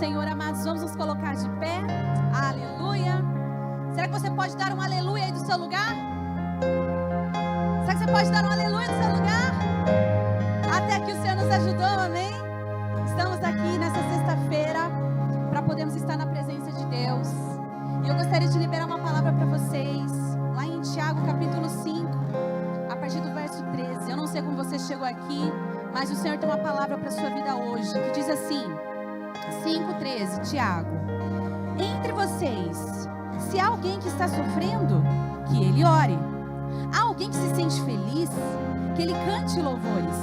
Senhor, amados. Vamos nos colocar de pé. Aleluia. Será que você pode dar um aleluia aí do seu lugar? Será que você pode dar um aleluia do seu lugar? Até que o Senhor nos ajudou, amém? Estamos aqui nessa sexta-feira para podermos estar na presença de Deus. E eu gostaria de liberar uma palavra para vocês, lá em Tiago capítulo 5, a partir do verso 13. Eu não sei como você chegou aqui, mas o Senhor tem uma palavra para a sua vida hoje, que diz assim, 5:13, Tiago: entre vocês, se há alguém que está sofrendo, que ele ore. Há alguém que se sente feliz, que ele cante louvores.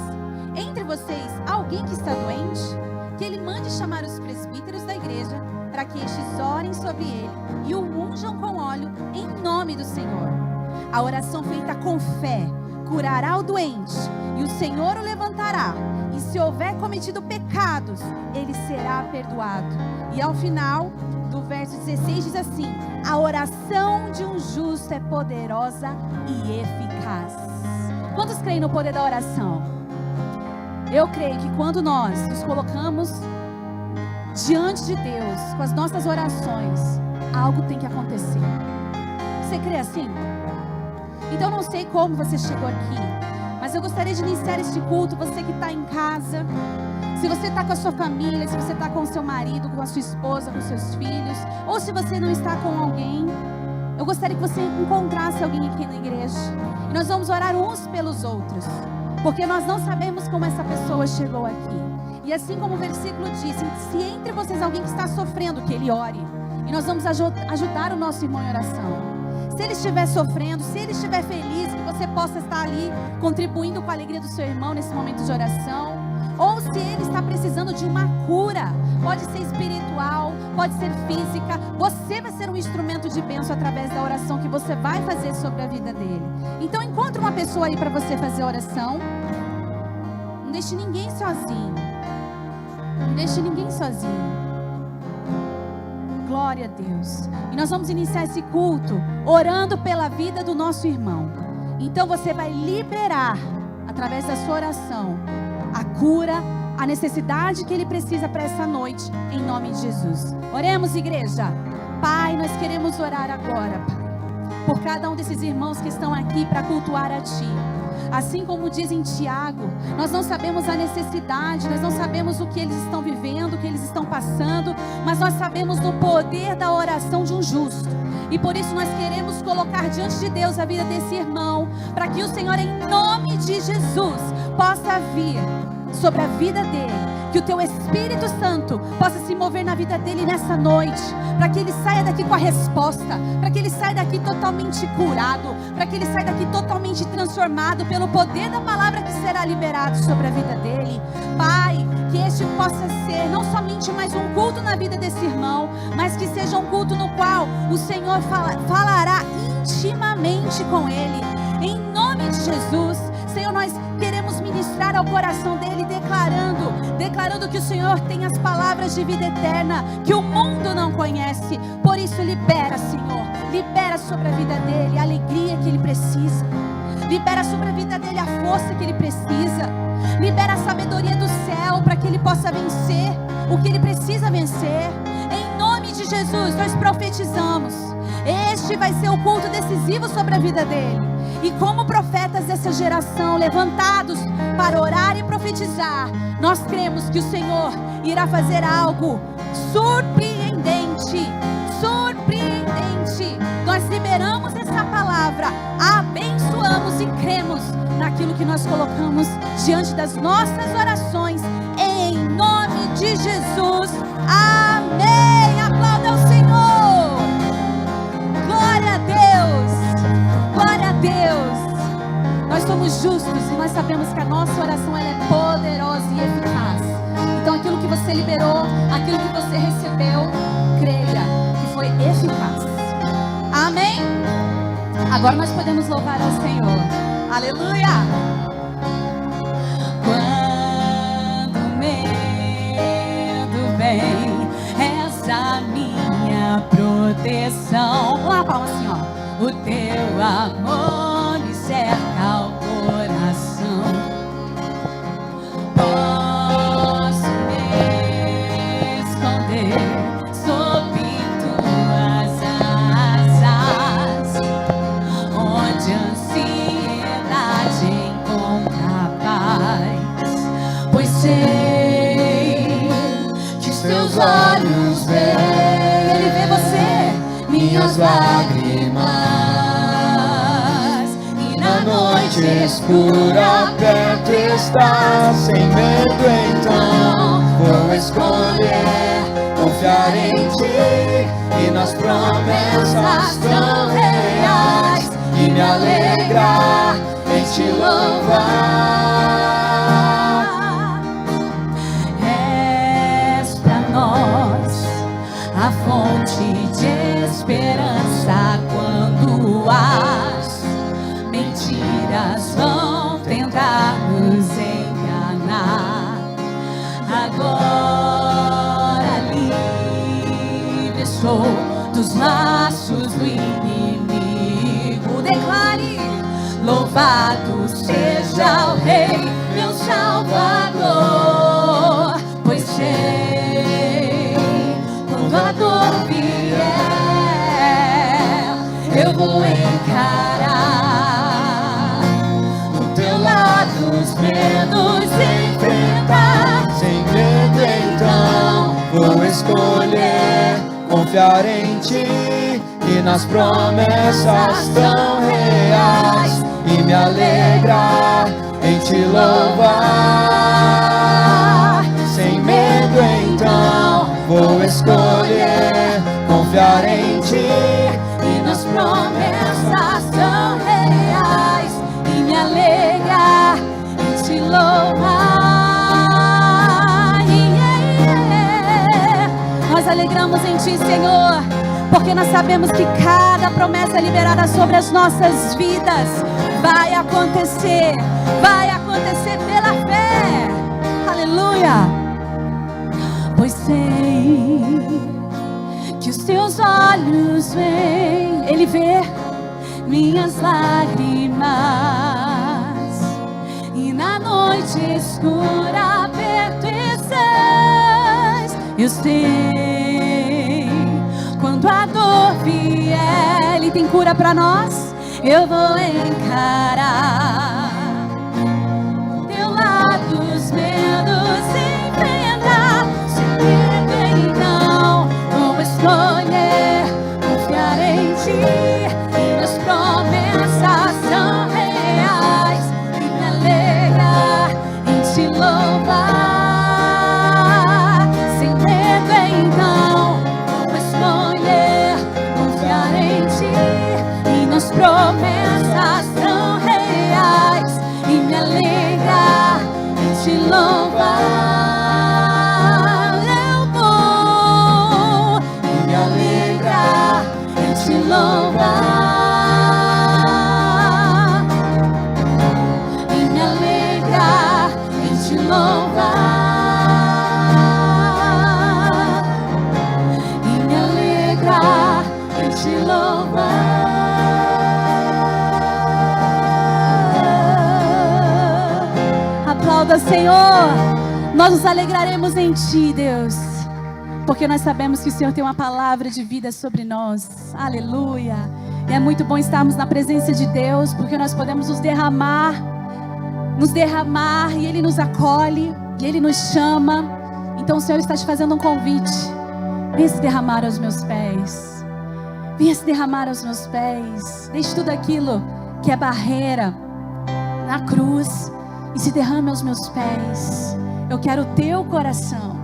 Entre vocês, há alguém que está doente, que ele mande chamar os presbíteros da igreja, para que estes orem sobre ele e o unjam com óleo em nome do Senhor. A oração feita com fé curará o doente, e o Senhor o levantará. E se houver cometido pecados, ele será perdoado. E ao final do verso 16 diz assim: a oração de um justo é poderosa e eficaz. Quantos creem no poder da oração? Eu creio que quando nós nos colocamos diante de Deus com as nossas orações, algo tem que acontecer. Você crê assim? Então não sei como você chegou aqui, mas eu gostaria de iniciar este culto. Você que está em casa, se você está com a sua família, se você está com o seu marido, com a sua esposa, com seus filhos, ou se você não está com alguém, eu gostaria que você encontrasse alguém aqui na igreja. E nós vamos orar uns pelos outros, porque nós não sabemos como essa pessoa chegou aqui. E assim como o versículo diz, se entre vocês alguém que está sofrendo, que ele ore. E nós vamos ajudar o nosso irmão em oração. Se ele estiver sofrendo, se ele estiver feliz, que você possa estar ali contribuindo com a alegria do seu irmão nesse momento de oração. Ou se ele está precisando de uma cura, pode ser espiritual, pode ser física, você vai ser um instrumento de bênção através da oração que você vai fazer sobre a vida dele. Então encontre uma pessoa aí para você fazer a oração. Não deixe ninguém sozinho. Não deixe ninguém sozinho. Glória a Deus. E nós vamos iniciar esse culto orando pela vida do nosso irmão. Então você vai liberar, através da sua oração, a cura, a necessidade que ele precisa para essa noite, em nome de Jesus. Oremos, igreja. Pai, nós queremos orar agora, Pai, por cada um desses irmãos que estão aqui para cultuar a Ti. Assim como diz em Tiago, nós não sabemos a necessidade, nós não sabemos o que eles estão vivendo, o que eles estão passando, mas nós sabemos do poder da oração de um justo. E por isso nós queremos colocar diante de Deus a vida desse irmão, para que o Senhor, em nome de Jesus, possa vir sobre a vida dele, que o Teu Espírito Santo possa se mover na vida dele nessa noite, para que ele saia daqui com a resposta, para que ele saia daqui totalmente curado, para que ele saia daqui totalmente transformado pelo poder da palavra que será liberado sobre a vida dele. Pai, que este possa ser não somente mais um culto na vida desse irmão, mas que seja um culto no qual o Senhor falará intimamente com ele, em nome de Jesus. Senhor, nós queremos ministrar ao coração dele, declarando que o Senhor tem as palavras de vida eterna, que o mundo não conhece. Por isso libera, Senhor, libera sobre a vida dele a alegria que ele precisa, libera sobre a vida dele a força que ele precisa, libera a sabedoria do céu para que ele possa vencer o que ele precisa vencer. Em nome de Jesus nós profetizamos, este vai ser o culto decisivo sobre a vida dele. E como profetas dessa geração, levantados para orar e profetizar, nós cremos que o Senhor irá fazer algo surpreendente, surpreendente. Nós liberamos essa palavra, abençoamos e cremos naquilo que nós colocamos diante das nossas orações, em nome de Jesus, amém. Aplauda ao Senhor. Glória a Deus, glória a Deus. Nós somos justos e nós sabemos que a nossa oração ela é poderosa e eficaz. Então aquilo que você liberou, aquilo que você recebeu, creia que foi eficaz. Amém? Agora nós podemos louvar ao Senhor. Aleluia! Quando o medo vem, essa minha proteção. Vamos lá, palma assim, ó. O Teu amor me cerca o coração. Posso me esconder minhas lágrimas. E na noite escura perto estás, sem medo então vou escolher confiar em ti e nas promessas tão reais, e me alegrar em te louvar. És pra nós a fonte de esperança quando as mentiras vão tentar nos enganar. Agora livre sou dos laços do inimigo. Declare: louvado seja o Rei, meu Salvador, pois sei, quando a dor vier, eu vou encarar do teu lado os medos, enfrentar. Sem medo então vou escolher confiar em ti e nas promessas tão reais, e me alegrar em te louvar. Sem medo então vou escolher confiar em ti e nas promessas tão reais, e me alegrar em te louvar. Nós alegramos em ti, Senhor, porque nós sabemos que cada promessa liberada sobre as nossas vidas vai acontecer pela fé. Aleluia. Pois sei que os teus olhos veem, Ele vê minhas lágrimas, e na noite escura perto estás. Eu sei, quando a dor vier, Ele tem cura pra nós. Eu vou encarar do teu lado os medos, enfrentar. Sem medo então vou escolher confiar em ti e nas promessas tão reais, e me alegrar em te louvar. Sem medo então vou escolher confiar em ti e nas promessas tão reais, e me alegrar em te louvar. Eu vou me alegrar em te louvar, e me alegrar em te louvar, e me alegrar em te louvar. Aplauda, Senhor. Nós nos alegraremos em ti, Deus, porque nós sabemos que o Senhor tem uma palavra de vida sobre nós. Aleluia. E é muito bom estarmos na presença de Deus, porque nós podemos nos derramar, e Ele nos acolhe, e Ele nos chama. Então o Senhor está te fazendo um convite: venha se derramar aos meus pés, venha se derramar aos meus pés. Deixe tudo aquilo que é barreira na cruz e se derrame aos meus pés. Eu quero o teu coração,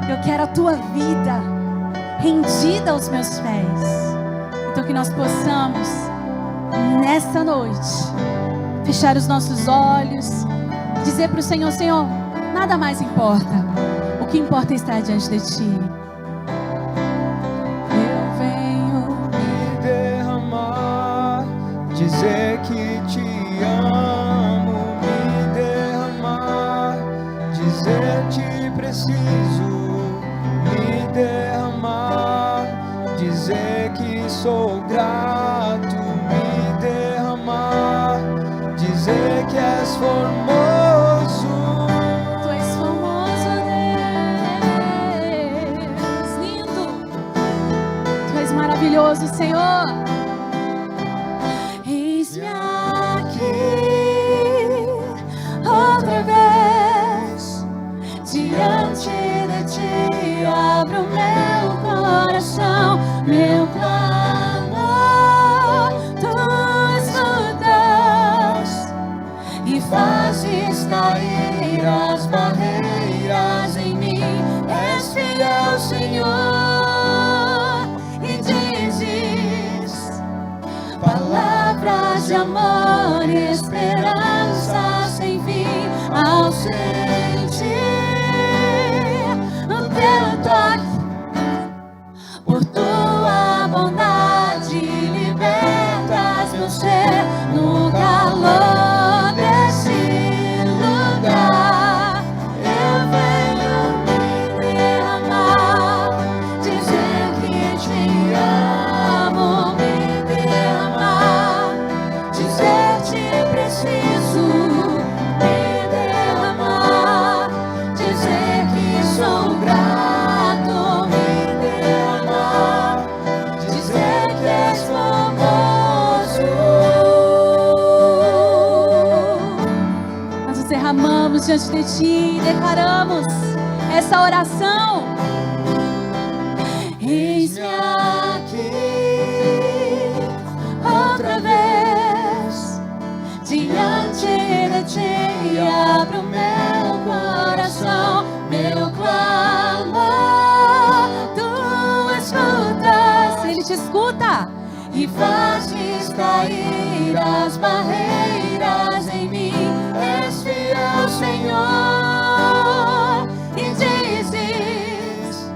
eu quero a tua vida rendida aos meus pés. Então que nós possamos nessa noite fechar os nossos olhos e dizer para o Senhor: Senhor, nada mais importa, o que importa é estar diante de ti. Eu venho me derramar, dizer que te amo, me derramar, dizer te preciso, me derramar, dizer que sou grato, me derramar, dizer que és formoso. Tu és formoso, Deus, lindo. Tu és maravilhoso, Senhor. Eis-me aqui outra vez diante de ti. Abro meu coração, meu coração. de amor e esperança sem fim ao sentir no teu toque. Por tua bondade libertas meu ser no calor desse lugar. Eu venho me derramar, dizer que te amo, me derramar, dizer te preciso, me derramar, dizer que sou grato, me derramar, dizer que és famoso. Nós nos derramamos diante de ti e declaramos essa oração. Eis-me aqui outra vez, diante de ti abro meu coração, meu clamor, tu escutas, ele te escuta e fazes cair as barreiras em mim. És fiel, Senhor, e dizes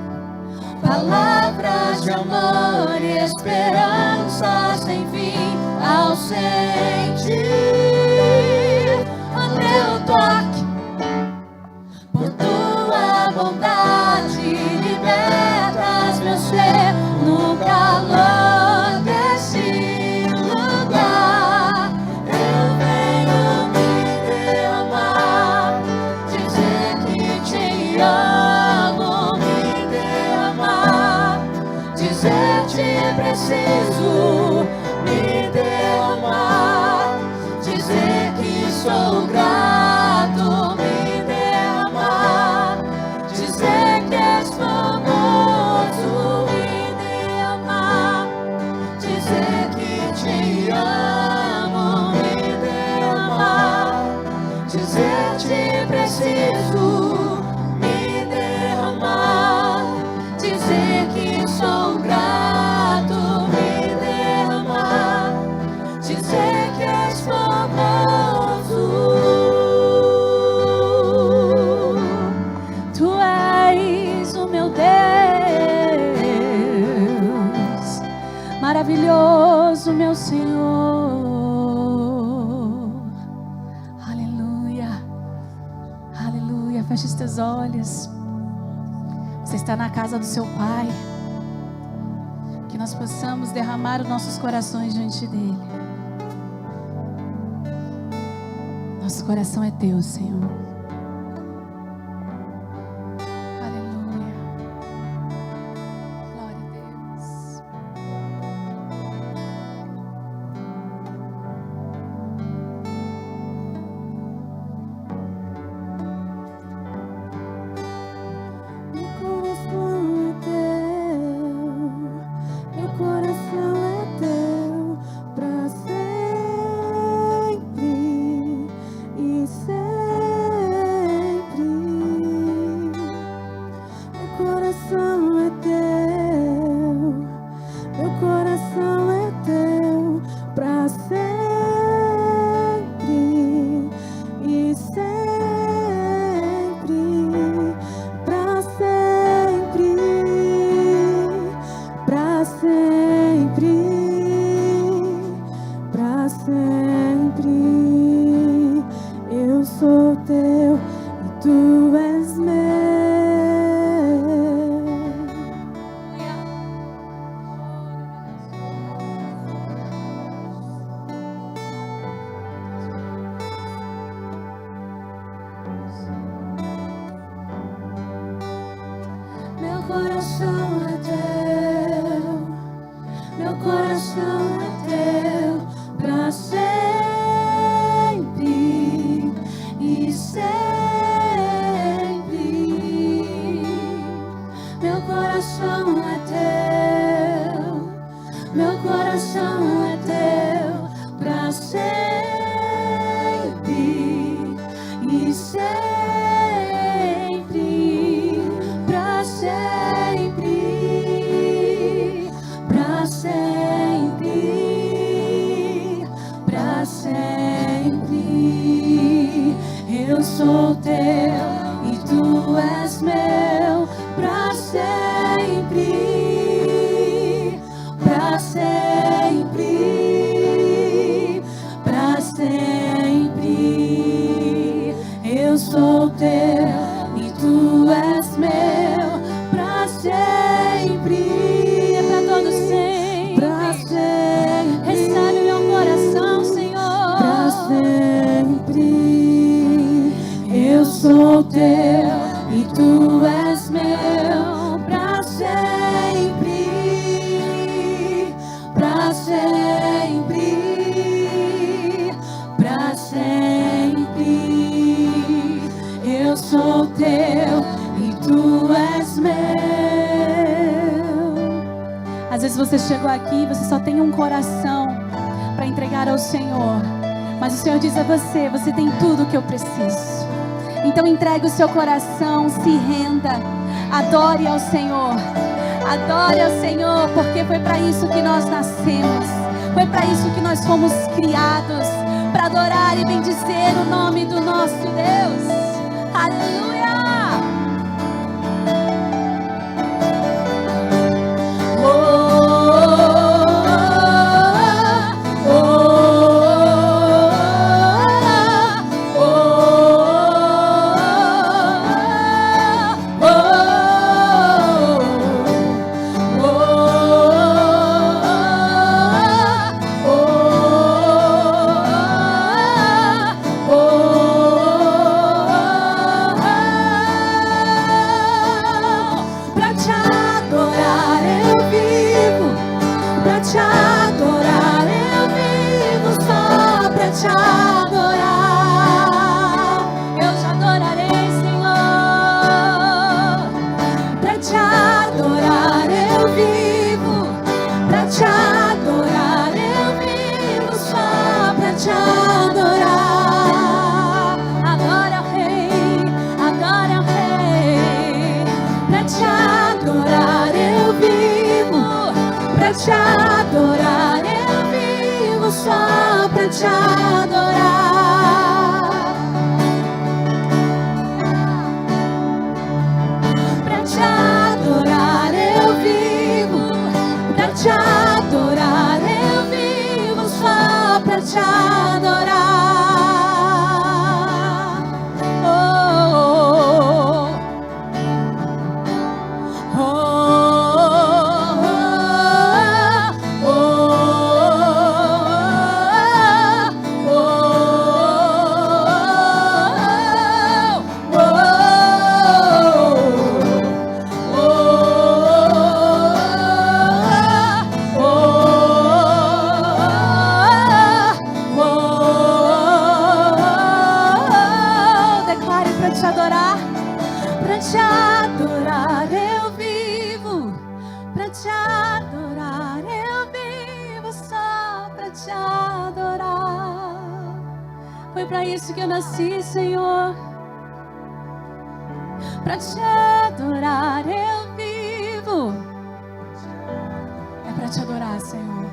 palavras de amor e esperança sem fim ao sentir o teu toque. Por tua bondade libertas meu ser no calor desse lugar. Eu venho me derramar, dizer que te amo, me derramar, dizer te preciso, me derramar, dizer que sou grato, me derramar, dizer que és famoso, me derramar, dizer que te amo, me derramar, dizer te preciso, me derramar, dizer que sou grato, me derramar, dizer que és famoso. Tu és o meu Deus, maravilhoso, meu Senhor. Aleluia, aleluia. Feche os teus olhos. Você está na casa do seu Pai. Que nós possamos derramar os nossos corações diante dele. Nosso coração é teu, Senhor. Aleluia. Glória a Deus. Meu coração é teu, pra sempre e sempre. Meu coração é teu, meu coração é teu, pra sempre e sempre, pra sempre, pra sempre, pra sempre. Eu sou teu e tu és meu. Meu coração é teu, meu coração é teu, pra sempre e sempre. Meu coração é teu, meu coração é teu, pra sempre e sempre, pra sempre, pra sempre, pra sou teu e tu és meu pra sempre, pra sempre, pra sempre. Eu sou teu e tu és meu pra sempre, é pra todo sempre, pra sempre. Recebe meu coração, Senhor, pra sempre. Eu sou teu e tu és meu pra sempre, pra sempre, pra sempre. Eu sou teu e tu és meu. Às vezes você chegou aqui e você só tem um coração para entregar ao Senhor, mas o Senhor diz a você: você tem tudo o que eu preciso. Então entregue o seu coração, se renda, adore ao Senhor, porque foi para isso que nós nascemos, foi para isso que nós fomos criados, para adorar e bendizer o nome do nosso Deus. Aleluia! Te adorar, eu vivo só pra te adorar. Pra te adorar, eu vivo. Pra te adorar, eu vivo só pra te adorar. Pra isso que eu nasci, Senhor, pra te adorar eu vivo. É pra te adorar, Senhor.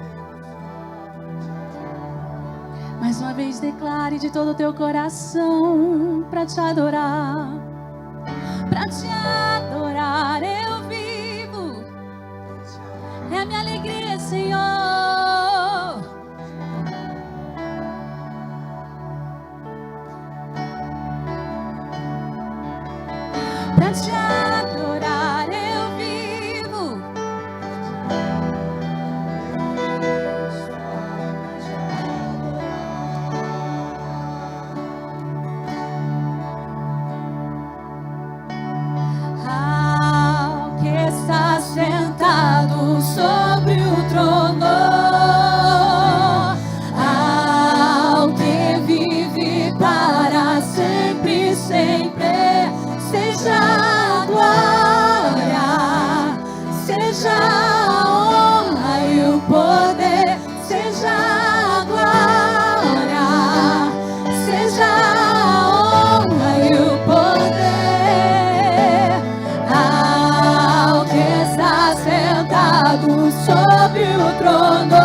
Mais uma vez declare de todo o teu coração, pra te adorar. Pra te adorar eu vivo. É a minha alegria, Senhor. Pra te adorar eu vivo. Ao que está sentado sobre o trono, ao que vive para sempre, sempre. Seja a glória, seja a honra e o poder, seja a glória, seja a honra e o poder, ao que está sentado sobre o trono,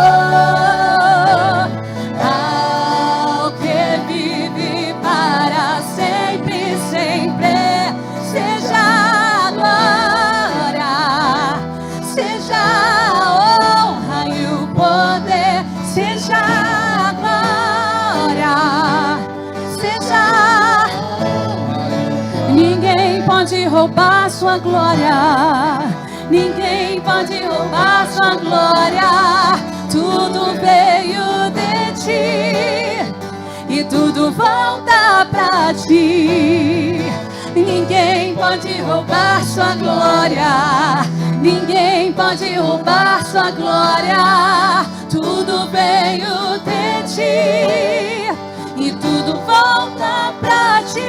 ao que vive para sempre. roubar sua glória. Ninguém pode roubar sua glória. Tudo veio de ti e tudo volta pra ti. Ninguém pode roubar sua glória. Ninguém pode roubar sua glória. Tudo veio de ti e tudo volta pra ti.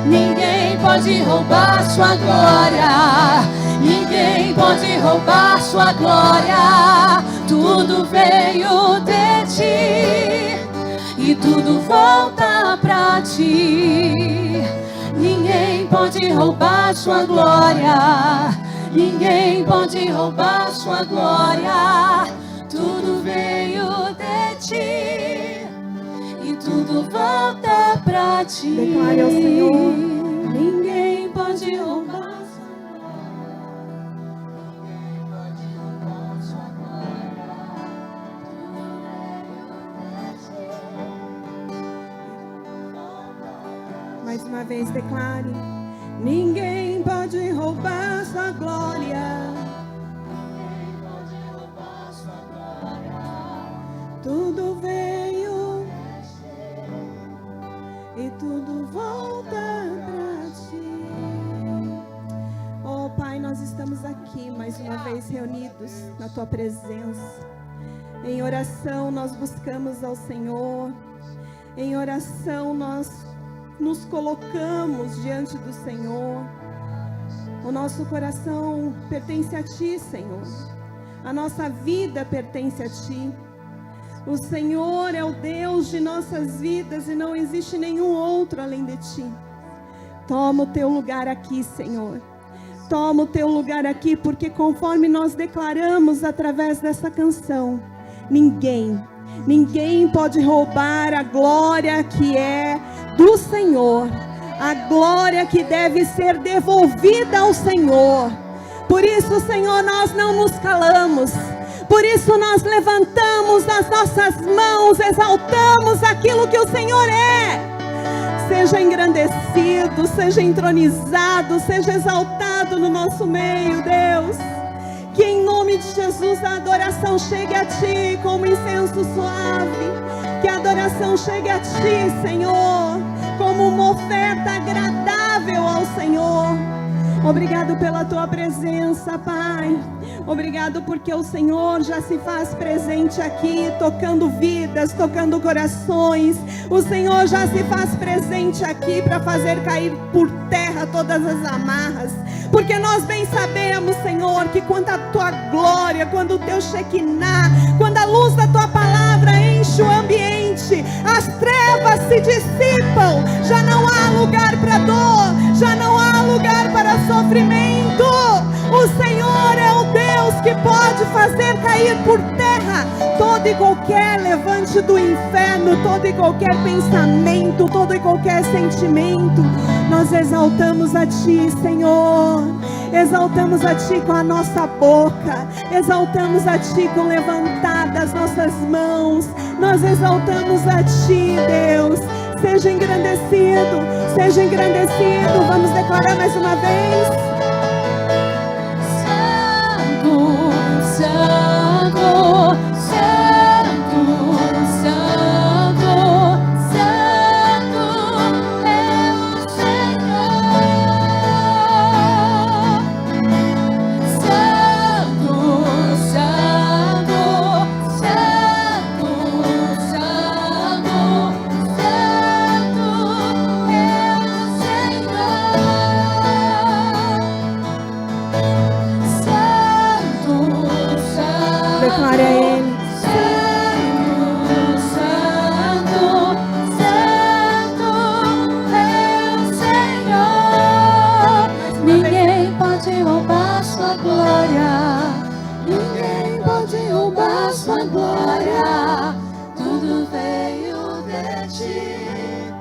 Ninguém pode roubar sua glória. Ninguém pode roubar sua glória. Tudo veio de ti e tudo volta pra ti. Ninguém pode roubar sua glória. Ninguém pode roubar sua glória. Tudo veio de ti e tudo volta pra ti. Declare ao Senhor. Ninguém pode roubar. Mais uma vez declare: ninguém pode roubar sua glória. Tudo veio e tudo volta pra ti. Oh Pai, nós estamos aqui mais uma vez reunidos na tua presença. Em oração nós buscamos ao Senhor. Em oração nós nos colocamos diante do Senhor. O nosso coração pertence a Ti, Senhor. A nossa vida pertence a Ti. O Senhor é o Deus de nossas vidas e não existe nenhum outro além de Ti. Toma o Teu lugar aqui, Senhor. Toma o Teu lugar aqui, porque conforme nós declaramos através dessa canção, ninguém pode roubar a glória que é do Senhor, a glória que deve ser devolvida ao Senhor. Por isso, Senhor, nós não nos calamos. Por isso nós levantamos as nossas mãos, exaltamos aquilo que o Senhor é. Seja engrandecido, seja entronizado, seja exaltado no nosso meio, Deus. Que em nome de Jesus a adoração chegue a Ti como incenso suave. Que a adoração chegue a Ti, Senhor, como uma oferta agradável ao Senhor. Obrigado pela Tua presença, Pai. Obrigado porque o Senhor já se faz presente aqui, tocando vidas, tocando corações. O Senhor já se faz presente aqui para fazer cair por terra todas as amarras. Porque nós bem sabemos, Senhor, que quando a Tua glória, quando o Teu Shekinah, quando a luz da Tua palavra enche o ambiente, as trevas se dissipam. Já não há lugar para dor, já não há lugar para sofrimento. O Senhor é o Deus que pode fazer cair por terra todo e qualquer levante do inferno, todo e qualquer pensamento, todo e qualquer sentimento. Nós exaltamos a Ti, Senhor. Exaltamos a Ti com a nossa boca. Exaltamos a Ti com levantadas nossas mãos. Nós exaltamos a Ti, Deus. Seja engrandecido, seja engrandecido. Vamos declarar mais uma vez. Santo, Santo, Santo, Santo é o Senhor. Santo, Santo, Santo, Santo, Santo é o Senhor. Declare a Ele. Santo, Santo é o Senhor. Ninguém pode roubar sua glória. Ninguém pode roubar sua glória. Tudo veio de Ti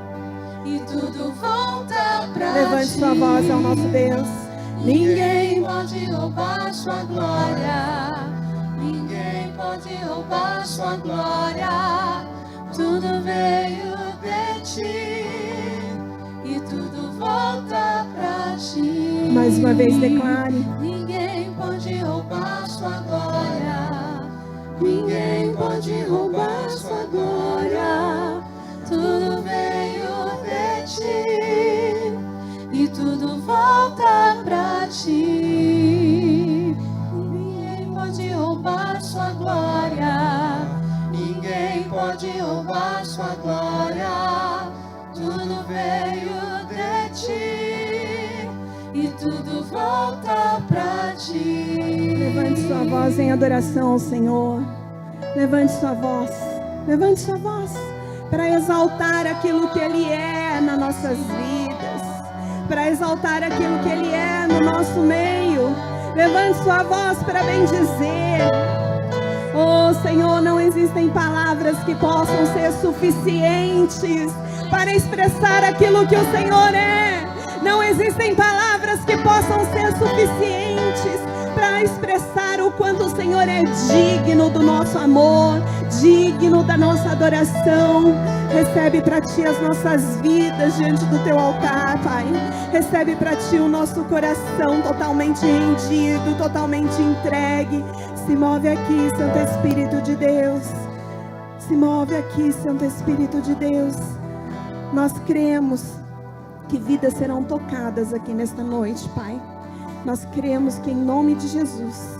e tudo volta pra Ti. Levante sua voz ao nosso Deus. Ninguém pode roubar sua glória. Ninguém pode roubar sua glória. Tudo veio de Ti e tudo volta pra Mais uma vez declare. Ninguém pode roubar sua glória. Ninguém pode roubar sua glória. Tudo veio de ti e tudo volta pra ti. Ninguém pode roubar sua glória. Ninguém pode roubar sua glória. Tudo veio de ti e tudo volta pra ti. Levante sua voz em adoração ao Senhor. Levante sua voz. Levante sua voz para exaltar aquilo que Ele é nas nossas vidas, para exaltar aquilo que Ele é no nosso meio. Levante sua voz para bendizer. Oh Senhor, não existem palavras que possam ser suficientes para expressar aquilo que o Senhor é. Não existem palavras que possam ser suficientes para expressar o quanto o Senhor é digno do nosso amor, digno da nossa adoração. Recebe para Ti as nossas vidas diante do Teu altar, Pai. Recebe para Ti o nosso coração totalmente rendido, totalmente entregue. Se move aqui, Santo Espírito de Deus. Se move aqui, Santo Espírito de Deus. Nós cremos que vidas serão tocadas aqui nesta noite, Pai. Nós cremos que em nome de Jesus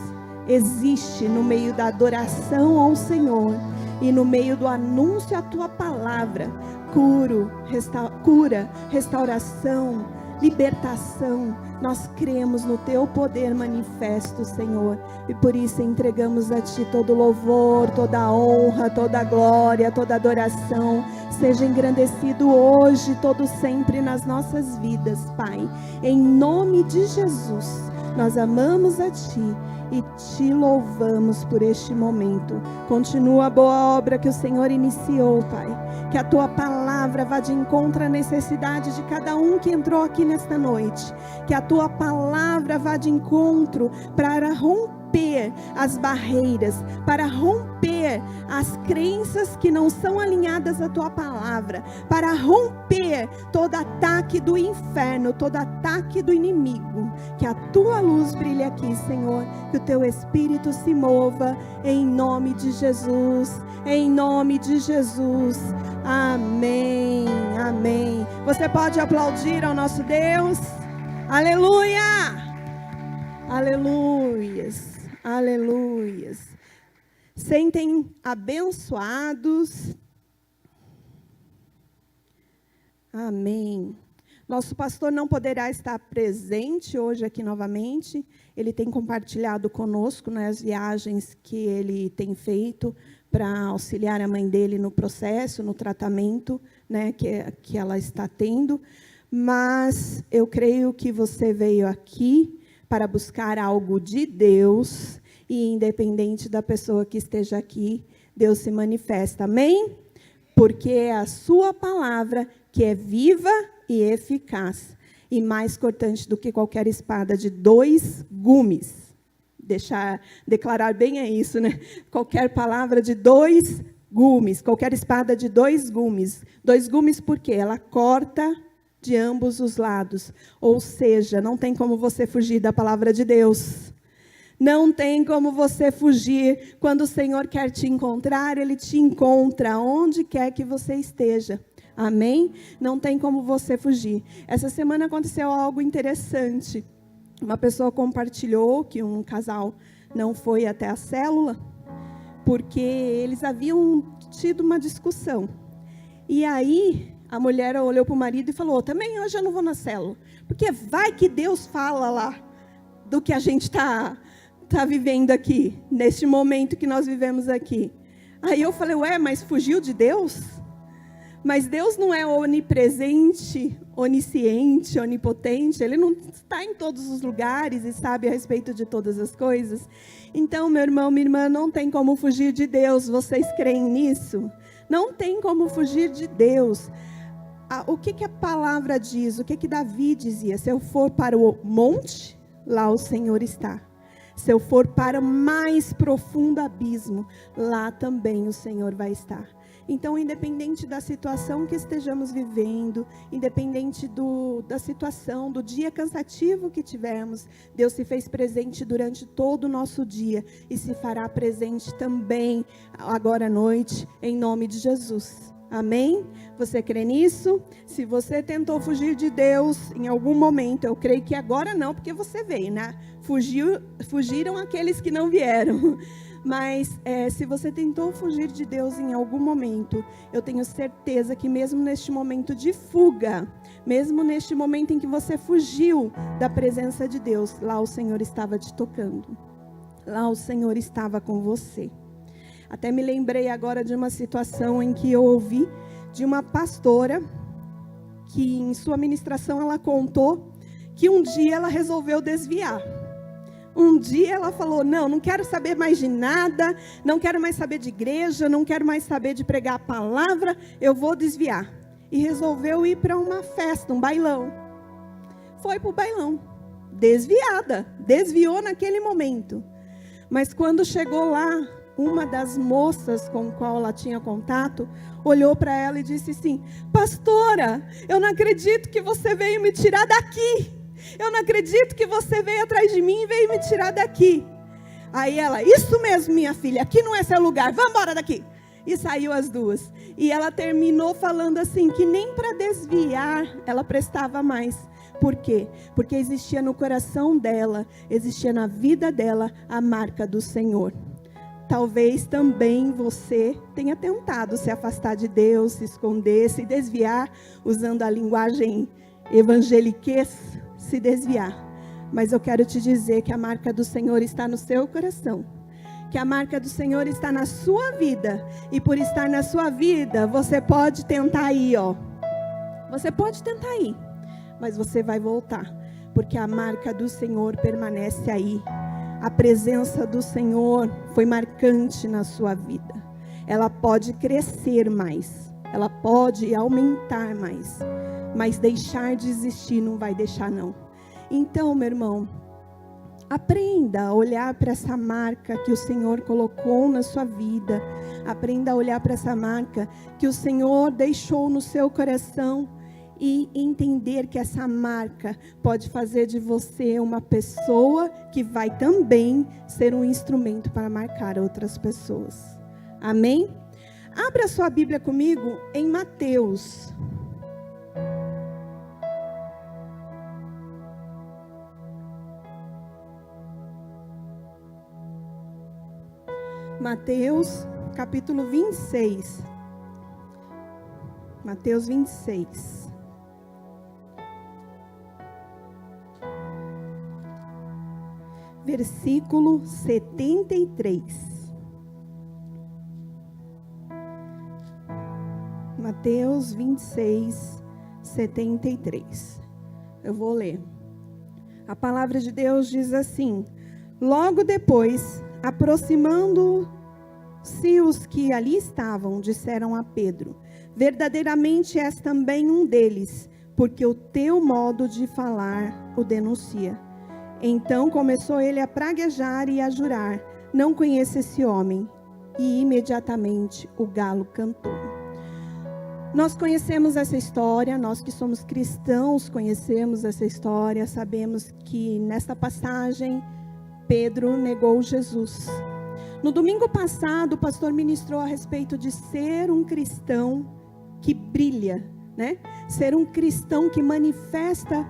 existe no meio da adoração ao Senhor e no meio do anúncio à Tua palavra cura, restauração, libertação. Nós cremos no Teu poder manifesto, Senhor, e por isso entregamos a Ti todo louvor, toda honra, toda glória, toda adoração. Seja engrandecido hoje, todo sempre nas nossas vidas, Pai. Em nome de Jesus, nós amamos a Ti e Te louvamos por este momento. Continua a boa obra que o Senhor iniciou, Pai. Que a Tua palavra vá de encontro à necessidade de cada um que entrou aqui nesta noite. Que a Tua palavra vá de encontro para romper as barreiras, para romper as crenças que não são alinhadas à Tua palavra, para romper todo ataque do inferno, todo ataque do inimigo. Que a Tua luz brilhe aqui, Senhor, que o Teu Espírito se mova em nome de Jesus, em nome de Jesus. Amém, amém. Você pode aplaudir ao nosso Deus? Aleluia! Aleluias, aleluias. Sentem abençoados. Amém. Nosso pastor não poderá estar presente hoje aqui novamente. Ele tem compartilhado conosco nas viagens que ele tem feito para auxiliar a mãe dele no processo, no tratamento, né, que ela está tendo. Mas eu creio que você veio aqui para buscar algo de Deus, e independente da pessoa que esteja aqui, Deus se manifesta, amém? Porque é a sua palavra que é viva e eficaz, e mais cortante do que qualquer espada de 2 gumes. Declarar bem é isso, né? Qualquer palavra de 2 gumes, qualquer espada de 2 gumes. 2 gumes por quê? Ela corta de ambos os lados. Ou seja, não tem como você fugir da palavra de Deus. Não tem como você fugir. Quando o Senhor quer te encontrar, Ele te encontra onde quer que você esteja. Amém? Não tem como você fugir. Essa semana aconteceu algo interessante. Uma pessoa compartilhou que um casal não foi até a célula porque eles haviam tido uma discussão. E aí a mulher olhou para o marido e falou: também hoje eu não vou na célula, porque vai que Deus fala lá do que a gente está vivendo aqui, neste momento que nós vivemos aqui. Aí eu falei: ué, mas fugiu de Deus? Mas Deus não é onipresente, onisciente, onipotente. Ele não está em todos os lugares e sabe a respeito de todas as coisas. Então, meu irmão, minha irmã, não tem como fugir de Deus. Vocês creem nisso? Não tem como fugir de Deus. O que a palavra diz? O que Davi dizia? Se eu for para o monte, lá o Senhor está. Se eu for para o mais profundo abismo, lá também o Senhor vai estar. Então, independente da situação que estejamos vivendo, independente da situação, do dia cansativo que tivermos, Deus se fez presente durante todo o nosso dia e se fará presente também agora à noite, em nome de Jesus. Amém? Você crê nisso? Se você tentou fugir de Deus em algum momento, eu creio que agora não, porque você veio, né? Fugiram aqueles que não vieram. Mas se você tentou fugir de Deus em algum momento, eu tenho certeza que mesmo neste momento de fuga, mesmo neste momento em que você fugiu da presença de Deus, lá o Senhor estava te tocando. Lá o Senhor estava com você. Até me lembrei agora de uma situação em que eu ouvi de uma pastora, que em sua ministração ela contou que um dia ela resolveu desviar. Um dia ela falou, não quero saber mais de nada, não quero mais saber de igreja, não quero mais saber de pregar a palavra, eu vou desviar. E resolveu ir para uma festa, um bailão. Foi para o bailão, desviada, desviou naquele momento. Mas quando chegou lá, uma das moças com a qual ela tinha contato, olhou para ela e disse assim, pastora, eu não acredito que você veio me tirar daqui. Eu não acredito que você veio atrás de mim e veio me tirar daqui. Aí ela, isso mesmo, minha filha, aqui não é seu lugar, vamos embora daqui. E saiu as duas. E ela terminou falando assim, que nem para desviar ela prestava mais. Por quê? Porque existia no coração dela, existia na vida dela a marca do Senhor. Talvez também você tenha tentado se afastar de Deus, se esconder, se desviar, usando a linguagem evangeliquez, se desviar. Mas eu quero te dizer que a marca do Senhor está no seu coração. Que a marca do Senhor está na sua vida. E por estar na sua vida, você pode tentar ir, ó. Você pode tentar ir, mas você vai voltar. Porque a marca do Senhor permanece aí. A presença do Senhor foi marcante na sua vida. Ela pode crescer mais. Ela pode aumentar mais. Mas deixar de existir não vai deixar não. Então, meu irmão, aprenda a olhar para essa marca que o Senhor colocou na sua vida. Aprenda a olhar para essa marca que o Senhor deixou no seu coração. E entender que essa marca pode fazer de você uma pessoa que vai também ser um instrumento para marcar outras pessoas. Amém? Abra sua Bíblia comigo em Mateus. Mateus, capítulo 26. Mateus 26. Versículo 73. Mateus 26, 73. Eu vou ler. A palavra de Deus diz assim: logo depois, aproximando-se os que ali estavam, disseram a Pedro: verdadeiramente és também um deles, porque o teu modo de falar o denuncia. Então começou ele a praguejar e a jurar: não conheço esse homem. E imediatamente o galo cantou. Nós conhecemos essa história, nós que somos cristãos conhecemos essa história, sabemos que nesta passagem Pedro negou Jesus. No domingo passado o pastor ministrou a respeito de ser um cristão que brilha, né? Ser um cristão que manifesta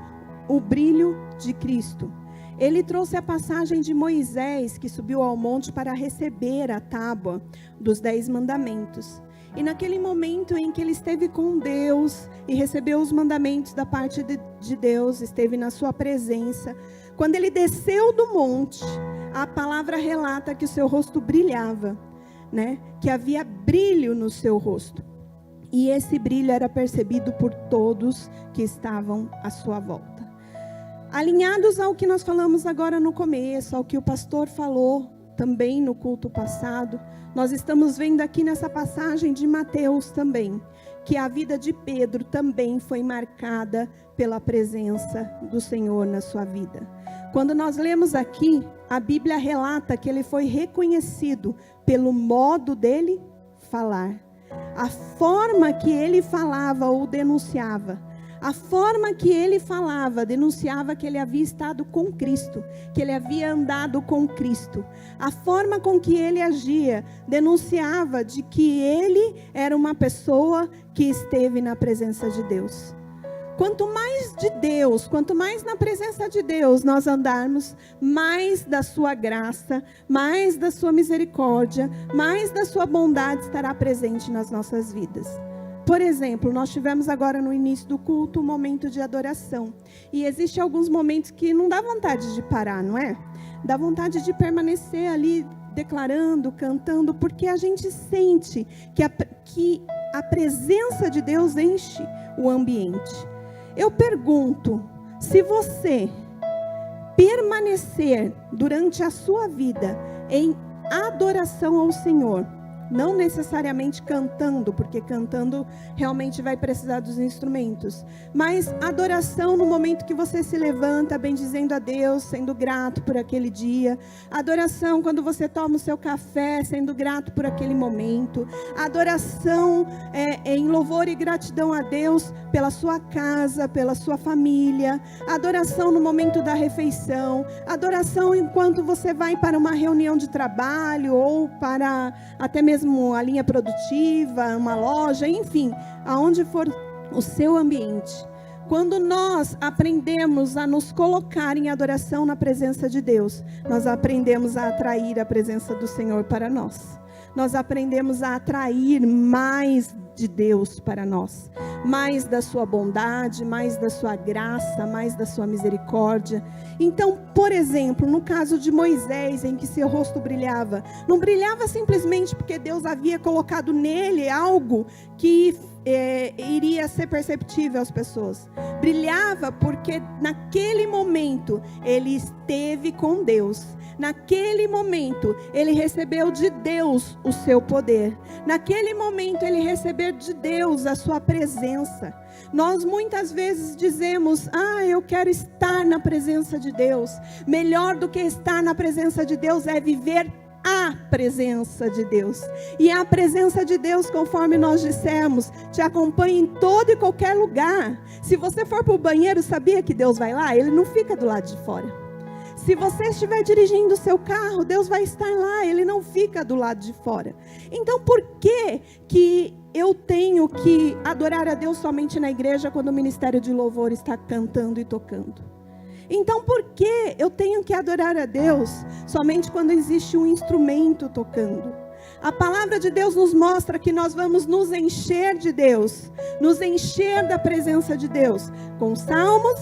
o brilho de Cristo. Ele trouxe a passagem de Moisés, que subiu ao monte para receber a tábua dos 10 mandamentos. E naquele momento em que ele esteve com Deus e recebeu os mandamentos da parte de Deus, esteve na sua presença, quando ele desceu do monte, a palavra relata que o seu rosto brilhava, né? Que havia brilho no seu rosto. E esse brilho era percebido por todos que estavam à sua volta. Alinhados ao que nós falamos agora no começo, ao que o pastor falou também no culto passado, nós estamos vendo aqui nessa passagem de Mateus também, que a vida de Pedro também foi marcada pela presença do Senhor na sua vida. Quando nós lemos aqui, a Bíblia relata que ele foi reconhecido pelo modo dele falar. A forma que ele falava ou denunciava, a forma que ele falava denunciava que ele havia estado com Cristo, que ele havia andado com Cristo. A forma com que ele agia denunciava de que ele era uma pessoa que esteve na presença de Deus. Quanto mais de Deus, quanto mais na presença de Deus nós andarmos, mais da sua graça, mais da sua misericórdia, mais da sua bondade estará presente nas nossas vidas. Por exemplo, nós tivemos agora no início do culto um momento de adoração. E existem alguns momentos que não dá vontade de parar, não é? Dá vontade de permanecer ali declarando, cantando, porque a gente sente que a presença de Deus enche o ambiente. Eu pergunto, se você permanecer durante a sua vida em adoração ao Senhor, não necessariamente cantando, porque cantando realmente vai precisar dos instrumentos, mas adoração no momento que você se levanta, bendizendo a Deus, sendo grato por aquele dia. Adoração quando você toma o seu café, sendo grato por aquele momento. Adoração em louvor e gratidão a Deus pela sua casa, pela sua família. Adoração no momento da refeição. Adoração enquanto você vai para uma reunião de trabalho ou para até mesmo a linha produtiva, uma loja, enfim, aonde for o seu ambiente. Quando nós aprendemos a nos colocar em adoração na presença de Deus, nós aprendemos a atrair a presença do Senhor para nós. Nós aprendemos a atrair mais de Deus para nós, mais da sua bondade, mais da sua graça, mais da sua misericórdia. Então, por exemplo, no caso de Moisés, em que seu rosto brilhava, não brilhava simplesmente porque Deus havia colocado nele algo que iria ser perceptível às pessoas. Brilhava porque naquele momento ele esteve com Deus. Naquele momento ele recebeu de Deus o seu poder. Naquele momento ele recebeu de Deus a sua presença. Nós muitas vezes dizemos: eu quero estar na presença de Deus. Melhor do que estar na presença de Deus é viver a presença de Deus. E a presença de Deus, conforme nós dissemos, te acompanha em todo e qualquer lugar. Se você for para o banheiro, sabia que Deus vai lá? Ele não fica do lado de fora. Se você estiver dirigindo o seu carro, Deus vai estar lá, Ele não fica do lado de fora. Então, por que eu tenho que adorar a Deus somente na igreja quando o ministério de louvor está cantando e tocando? Então, por que eu tenho que adorar a Deus somente quando existe um instrumento tocando? A palavra de Deus nos mostra que nós vamos nos encher de Deus, nos encher da presença de Deus, com salmos,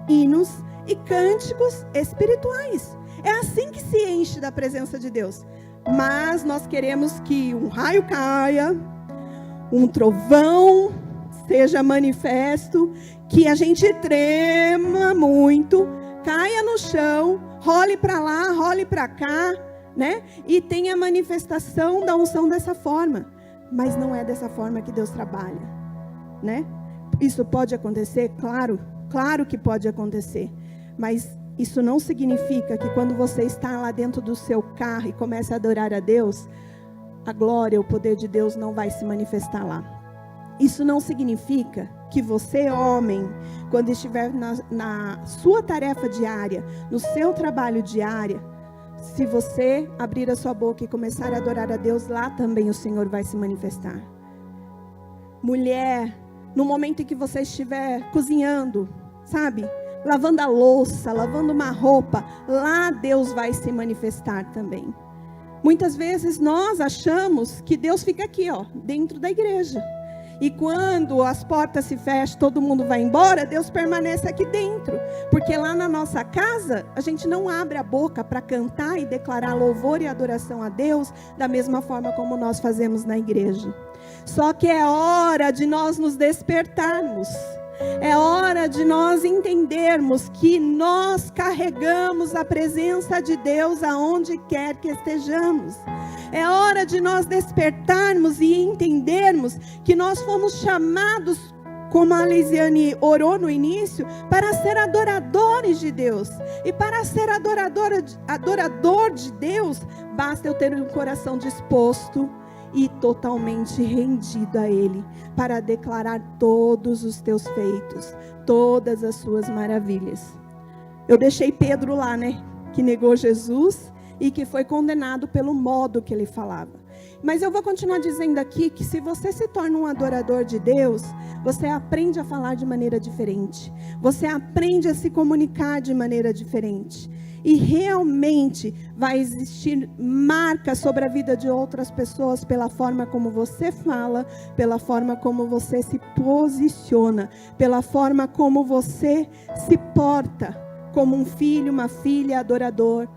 hinos e cânticos espirituais. É assim que se enche da presença de Deus. Mas nós queremos que um raio caia, um trovão seja manifesto, que a gente trema muito, caia no chão, role para lá, role para cá, né? E tenha a manifestação da unção dessa forma. Mas não é dessa forma que Deus trabalha, né? Isso pode acontecer? Claro que pode acontecer. Mas isso não significa que quando você está lá dentro do seu carro e começa a adorar a Deus, a glória, o poder de Deus não vai se manifestar lá. Isso não significa que você, homem, quando estiver na sua tarefa diária, no seu trabalho diário, se você abrir a sua boca e começar a adorar a Deus, lá também o Senhor vai se manifestar. Mulher, no momento em que você estiver cozinhando, sabe? Lavando a louça, lavando uma roupa, lá Deus vai se manifestar também. Muitas vezes nós achamos que Deus fica aqui, dentro da igreja. E quando as portas se fecham, todo mundo vai embora, Deus permanece aqui dentro. Porque lá na nossa casa, a gente não abre a boca para cantar e declarar louvor e adoração a Deus da mesma forma como nós fazemos na igreja. Só que é hora de nós nos despertarmos. É hora de nós entendermos que nós carregamos a presença de Deus aonde quer que estejamos. É hora de nós despertarmos e entendermos que nós fomos chamados, como a Leisiane orou no início, para ser adoradores de Deus. E para ser adorador de Deus, basta eu ter um coração disposto e totalmente rendido a Ele, para declarar todos os teus feitos, todas as suas maravilhas. Eu deixei Pedro lá, né? Que negou Jesus e que foi condenado pelo modo que ele falava. Mas eu vou continuar dizendo aqui que se você se torna um adorador de Deus, você aprende a falar de maneira diferente. Você aprende a se comunicar de maneira diferente. E realmente vai existir marca sobre a vida de outras pessoas pela forma como você fala, pela forma como você se posiciona, pela forma como você se porta como um filho, uma filha, adoradora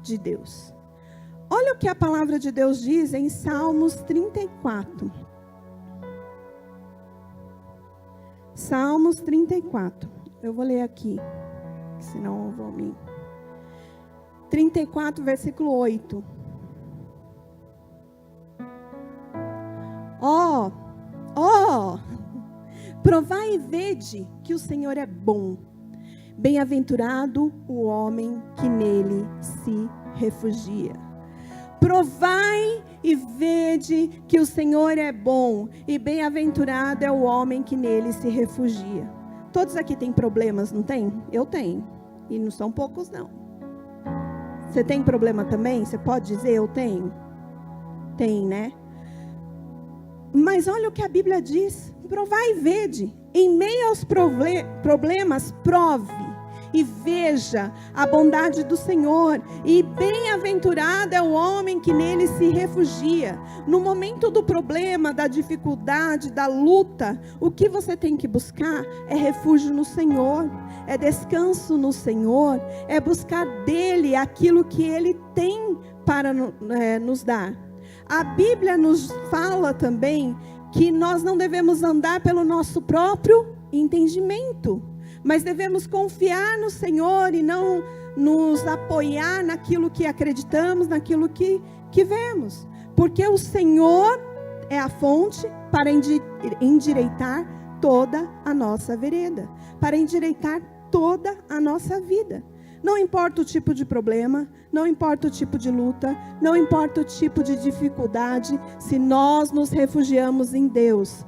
de Deus. Olha o que a palavra de Deus diz em Salmos 34. Salmos 34. Eu vou ler aqui, senão eu vou me... 34, versículo 8. Provai e vede que o Senhor é bom. Bem-aventurado o homem que nele se refugia. Provai e vede que o Senhor é bom, e bem-aventurado é o homem que nele se refugia. Todos aqui têm problemas, não tem? Eu tenho, e não são poucos não. Você tem problema também? Você pode dizer eu tenho? Tem, né? Mas olha o que a Bíblia diz. Provai e vede. Em meio aos problemas, prove e veja a bondade do Senhor. E bem-aventurado é o homem que nele se refugia. No momento do problema, da dificuldade, da luta, o que você tem que buscar é refúgio no Senhor, é descanso no Senhor, é buscar dele aquilo que ele tem para nos dar. A Bíblia nos fala também que nós não devemos andar pelo nosso próprio entendimento, mas devemos confiar no Senhor e não nos apoiar naquilo que acreditamos, naquilo que vemos. Porque o Senhor é a fonte para endireitar toda a nossa vereda, para endireitar toda a nossa vida. Não importa o tipo de problema, não importa o tipo de luta, não importa o tipo de dificuldade, se nós nos refugiamos em Deus,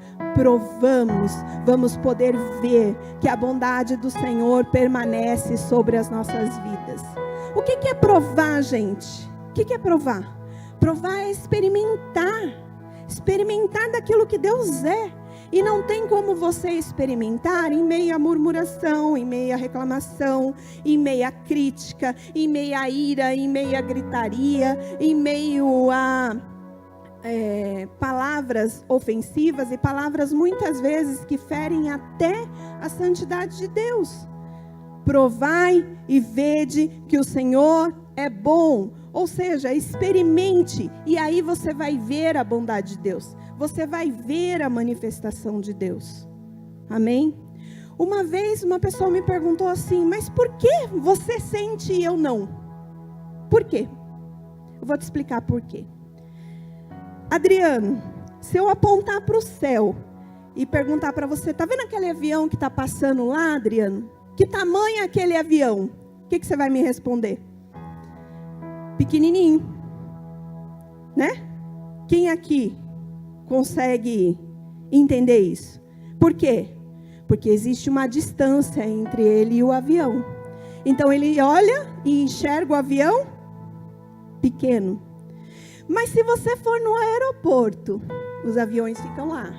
vamos poder ver que a bondade do Senhor permanece sobre as nossas vidas. O que é provar, gente? O que é provar? Provar é experimentar daquilo que Deus é. E não tem como você experimentar em meio à murmuração, em meio à reclamação, em meio à crítica, em meio à ira, em meio à gritaria, em meio a palavras ofensivas e palavras muitas vezes que ferem até a santidade de Deus. Provai e vede que o Senhor é bom. Ou seja, experimente e aí você vai ver a bondade de Deus. Você vai ver a manifestação de Deus. Amém? Uma vez uma pessoa me perguntou assim, mas por que você sente e eu não? Por quê? Eu vou te explicar por quê. Adriano, se eu apontar para o céu e perguntar para você, tá vendo aquele avião que está passando lá, Adriano? Que tamanho é aquele avião? O que você vai me responder? Pequenininho, né? Quem aqui consegue entender isso? Por quê? Porque existe uma distância entre ele e o avião. Então ele olha e enxerga o avião pequeno. Mas se você for no aeroporto, os aviões ficam lá.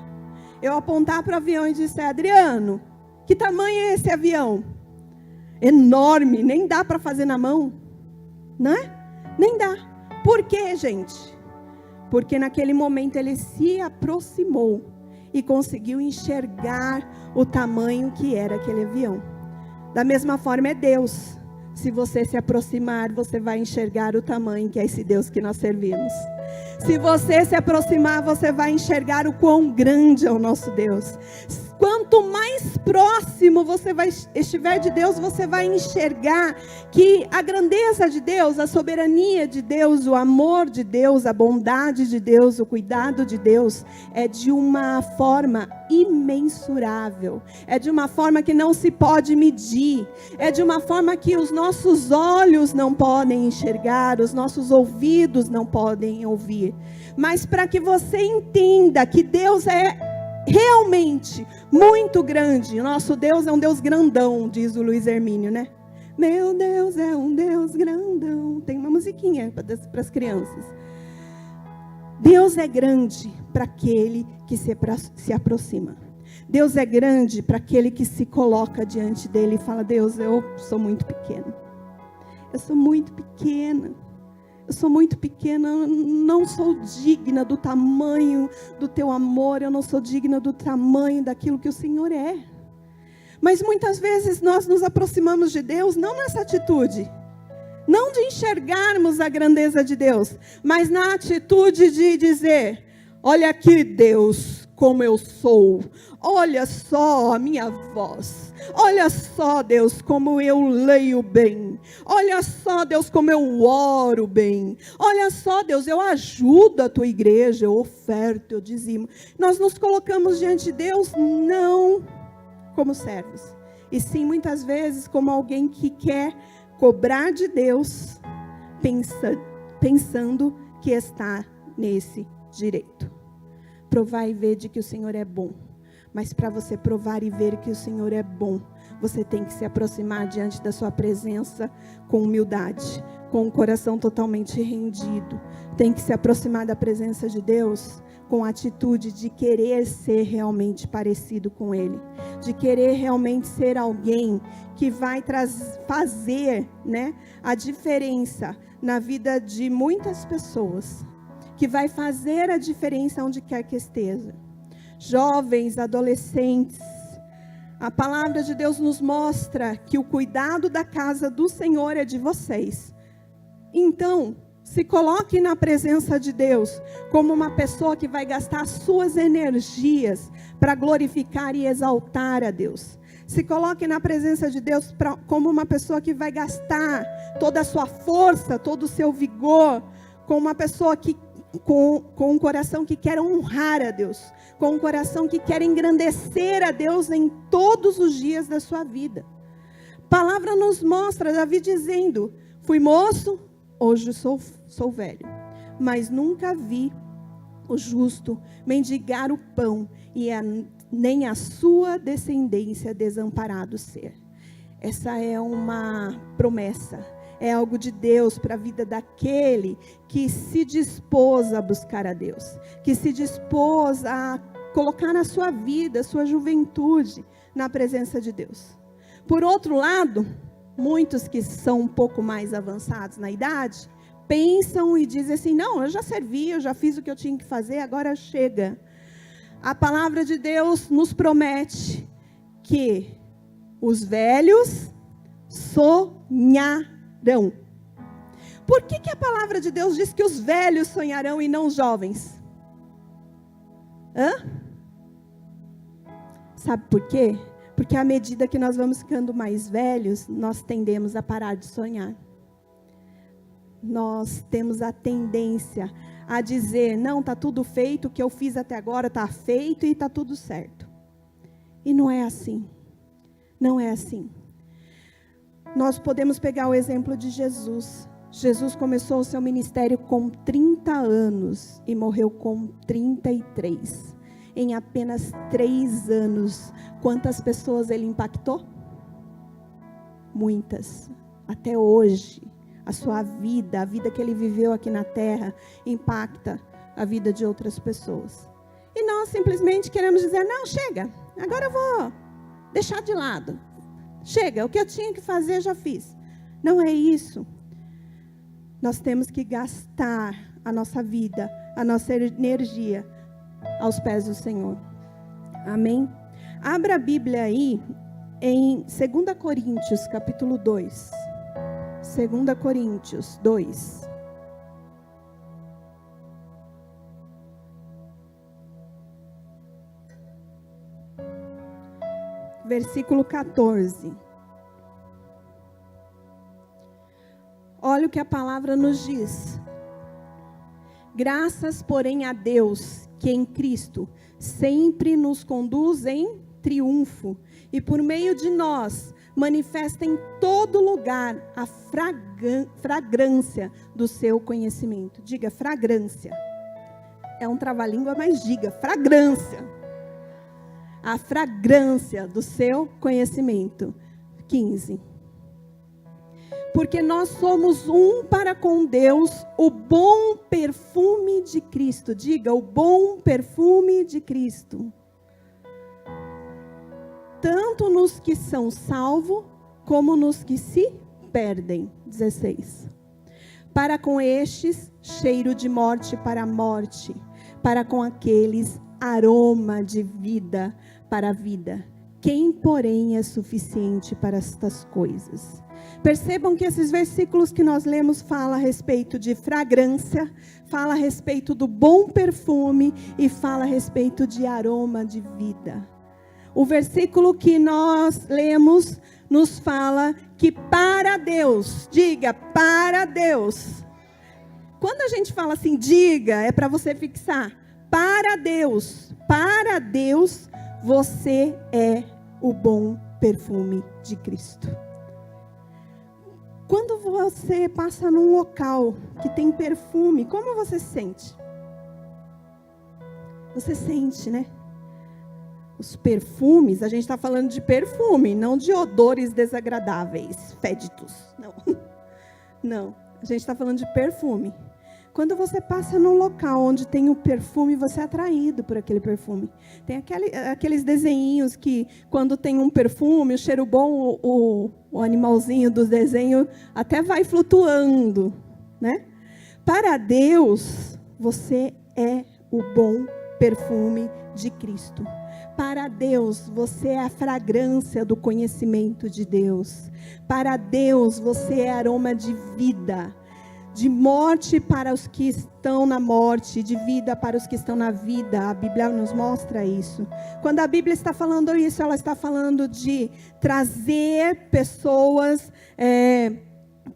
Eu apontar para o avião e disser, Adriano, que tamanho é esse avião? Enorme, nem dá para fazer na mão, né? Nem dá. Por quê, gente? Porque naquele momento ele se aproximou e conseguiu enxergar o tamanho que era aquele avião. Da mesma forma é Deus. Se você se aproximar, você vai enxergar o tamanho que é esse Deus que nós servimos. Se você se aproximar, você vai enxergar o quão grande é o nosso Deus. Quanto mais próximo você estiver de Deus, você vai enxergar que a grandeza de Deus, a soberania de Deus, o amor de Deus, a bondade de Deus, o cuidado de Deus é de uma forma imensurável, é de uma forma que não se pode medir, é de uma forma que os nossos olhos não podem enxergar, os nossos ouvidos não podem ouvir. Mas para que você entenda que Deus é realmente muito grande, nosso Deus é um Deus grandão, diz o Luiz Hermínio, né? Meu Deus é um Deus grandão. Tem uma musiquinha para as crianças. Deus é grande para aquele que se aproxima. Deus é grande para aquele que se coloca diante dele e fala: Deus, eu sou muito pequeno. Eu sou muito pequena. Eu sou muito pequena, eu não sou digna do tamanho do teu amor, eu não sou digna do tamanho daquilo que o Senhor é. Mas muitas vezes nós nos aproximamos de Deus não nessa atitude, não de enxergarmos a grandeza de Deus, mas na atitude de dizer: olha aqui, Deus, como eu sou, olha só a minha voz, olha só, Deus, como eu leio bem, olha só, Deus, como eu oro bem, olha só, Deus, eu ajudo a tua igreja, eu oferto, eu dizimo. Nós nos colocamos diante de Deus não como servos, e sim muitas vezes como alguém que quer cobrar de Deus, pensando que está nesse direito. Provar e ver de que o Senhor é bom. Mas para você provar e ver que o Senhor é bom, você tem que se aproximar diante da sua presença com humildade, com o coração totalmente rendido. Tem que se aproximar da presença de Deus com a atitude de querer ser realmente parecido com Ele, de querer realmente ser alguém que vai fazer, né, a diferença na vida de muitas pessoas, que vai fazer a diferença onde quer que esteja. Jovens, adolescentes, a palavra de Deus nos mostra que o cuidado da casa do Senhor é de vocês. Então, se coloque na presença de Deus como uma pessoa que vai gastar suas energias para glorificar e exaltar a Deus. Se coloque na presença de Deus como uma pessoa que vai gastar toda a sua força, todo o seu vigor, como uma pessoa que com um coração que quer honrar a Deus, com um coração que quer engrandecer a Deus em todos os dias da sua vida. A palavra nos mostra Davi dizendo: fui moço, hoje sou velho, mas nunca vi o justo mendigar o pão e nem a sua descendência desamparado ser. Essa é uma promessa. É algo de Deus para a vida daquele que se dispôs a buscar a Deus, que se dispôs a colocar a sua vida, a sua juventude na presença de Deus. Por outro lado, muitos que são um pouco mais avançados na idade, pensam e dizem assim: não, eu já servi, eu já fiz o que eu tinha que fazer, agora chega. A palavra de Deus nos promete que os velhos sonharão. Por que a palavra de Deus diz que os velhos sonharão e não os jovens? Sabe por quê? Porque à medida que nós vamos ficando mais velhos, nós tendemos a parar de sonhar. Nós temos a tendência a dizer: não, está tudo feito, o que eu fiz até agora está feito e está tudo certo. E não é assim. Não é assim. Nós podemos pegar o exemplo de Jesus. Jesus começou o seu ministério com 30 anos e morreu com 33. Em apenas 3 anos, quantas pessoas ele impactou? Muitas. Até hoje, a sua vida, a vida que ele viveu aqui na terra, impacta a vida de outras pessoas. E nós simplesmente queremos dizer: não, chega, agora eu vou deixar de lado. Chega, o que eu tinha que fazer, já fiz. Não é isso. Nós temos que gastar a nossa vida, a nossa energia aos pés do Senhor. Amém? Abra a Bíblia aí em 2 Coríntios, capítulo 2. 2 Coríntios 2. versículo 14. Olha o que a palavra nos diz. Graças, porém, a Deus, que em Cristo sempre nos conduz em triunfo, e por meio de nós manifesta em todo lugar a fragrância do seu conhecimento. Diga, fragrância. É um trava-língua, mas diga, fragrância. A fragrância do seu conhecimento. 15. Porque nós somos um para com Deus, o bom perfume de Cristo. Diga, o bom perfume de Cristo. Tanto nos que são salvos, como nos que se perdem. 16. Para com estes, cheiro de morte para a morte. Para com aqueles, aroma de vida para a vida. Quem, porém, é suficiente para estas coisas? Percebam que esses versículos que nós lemos falam a respeito de fragrância, fala a respeito do bom perfume e fala a respeito de aroma de vida. O versículo que nós lemos nos fala que para Deus, diga, para Deus. Quando a gente fala assim, diga, é para você fixar. Para Deus, você é o bom perfume de Cristo. Quando você passa num local que tem perfume, como você sente? Você sente, né? Os perfumes, a gente está falando de perfume, não de odores desagradáveis, féditos. Não, a gente está falando de perfume. Quando você passa num local onde tem o perfume, você é atraído por aquele perfume. Tem aqueles desenhinhos que, quando tem um perfume, o cheiro bom, o animalzinho do desenho até vai flutuando, né? Para Deus, você é o bom perfume de Cristo. Para Deus, você é a fragrância do conhecimento de Deus. Para Deus, você é aroma de vida. De morte para os que estão na morte, de vida para os que estão na vida. A Bíblia nos mostra isso. Quando a Bíblia está falando isso, ela está falando de trazer pessoas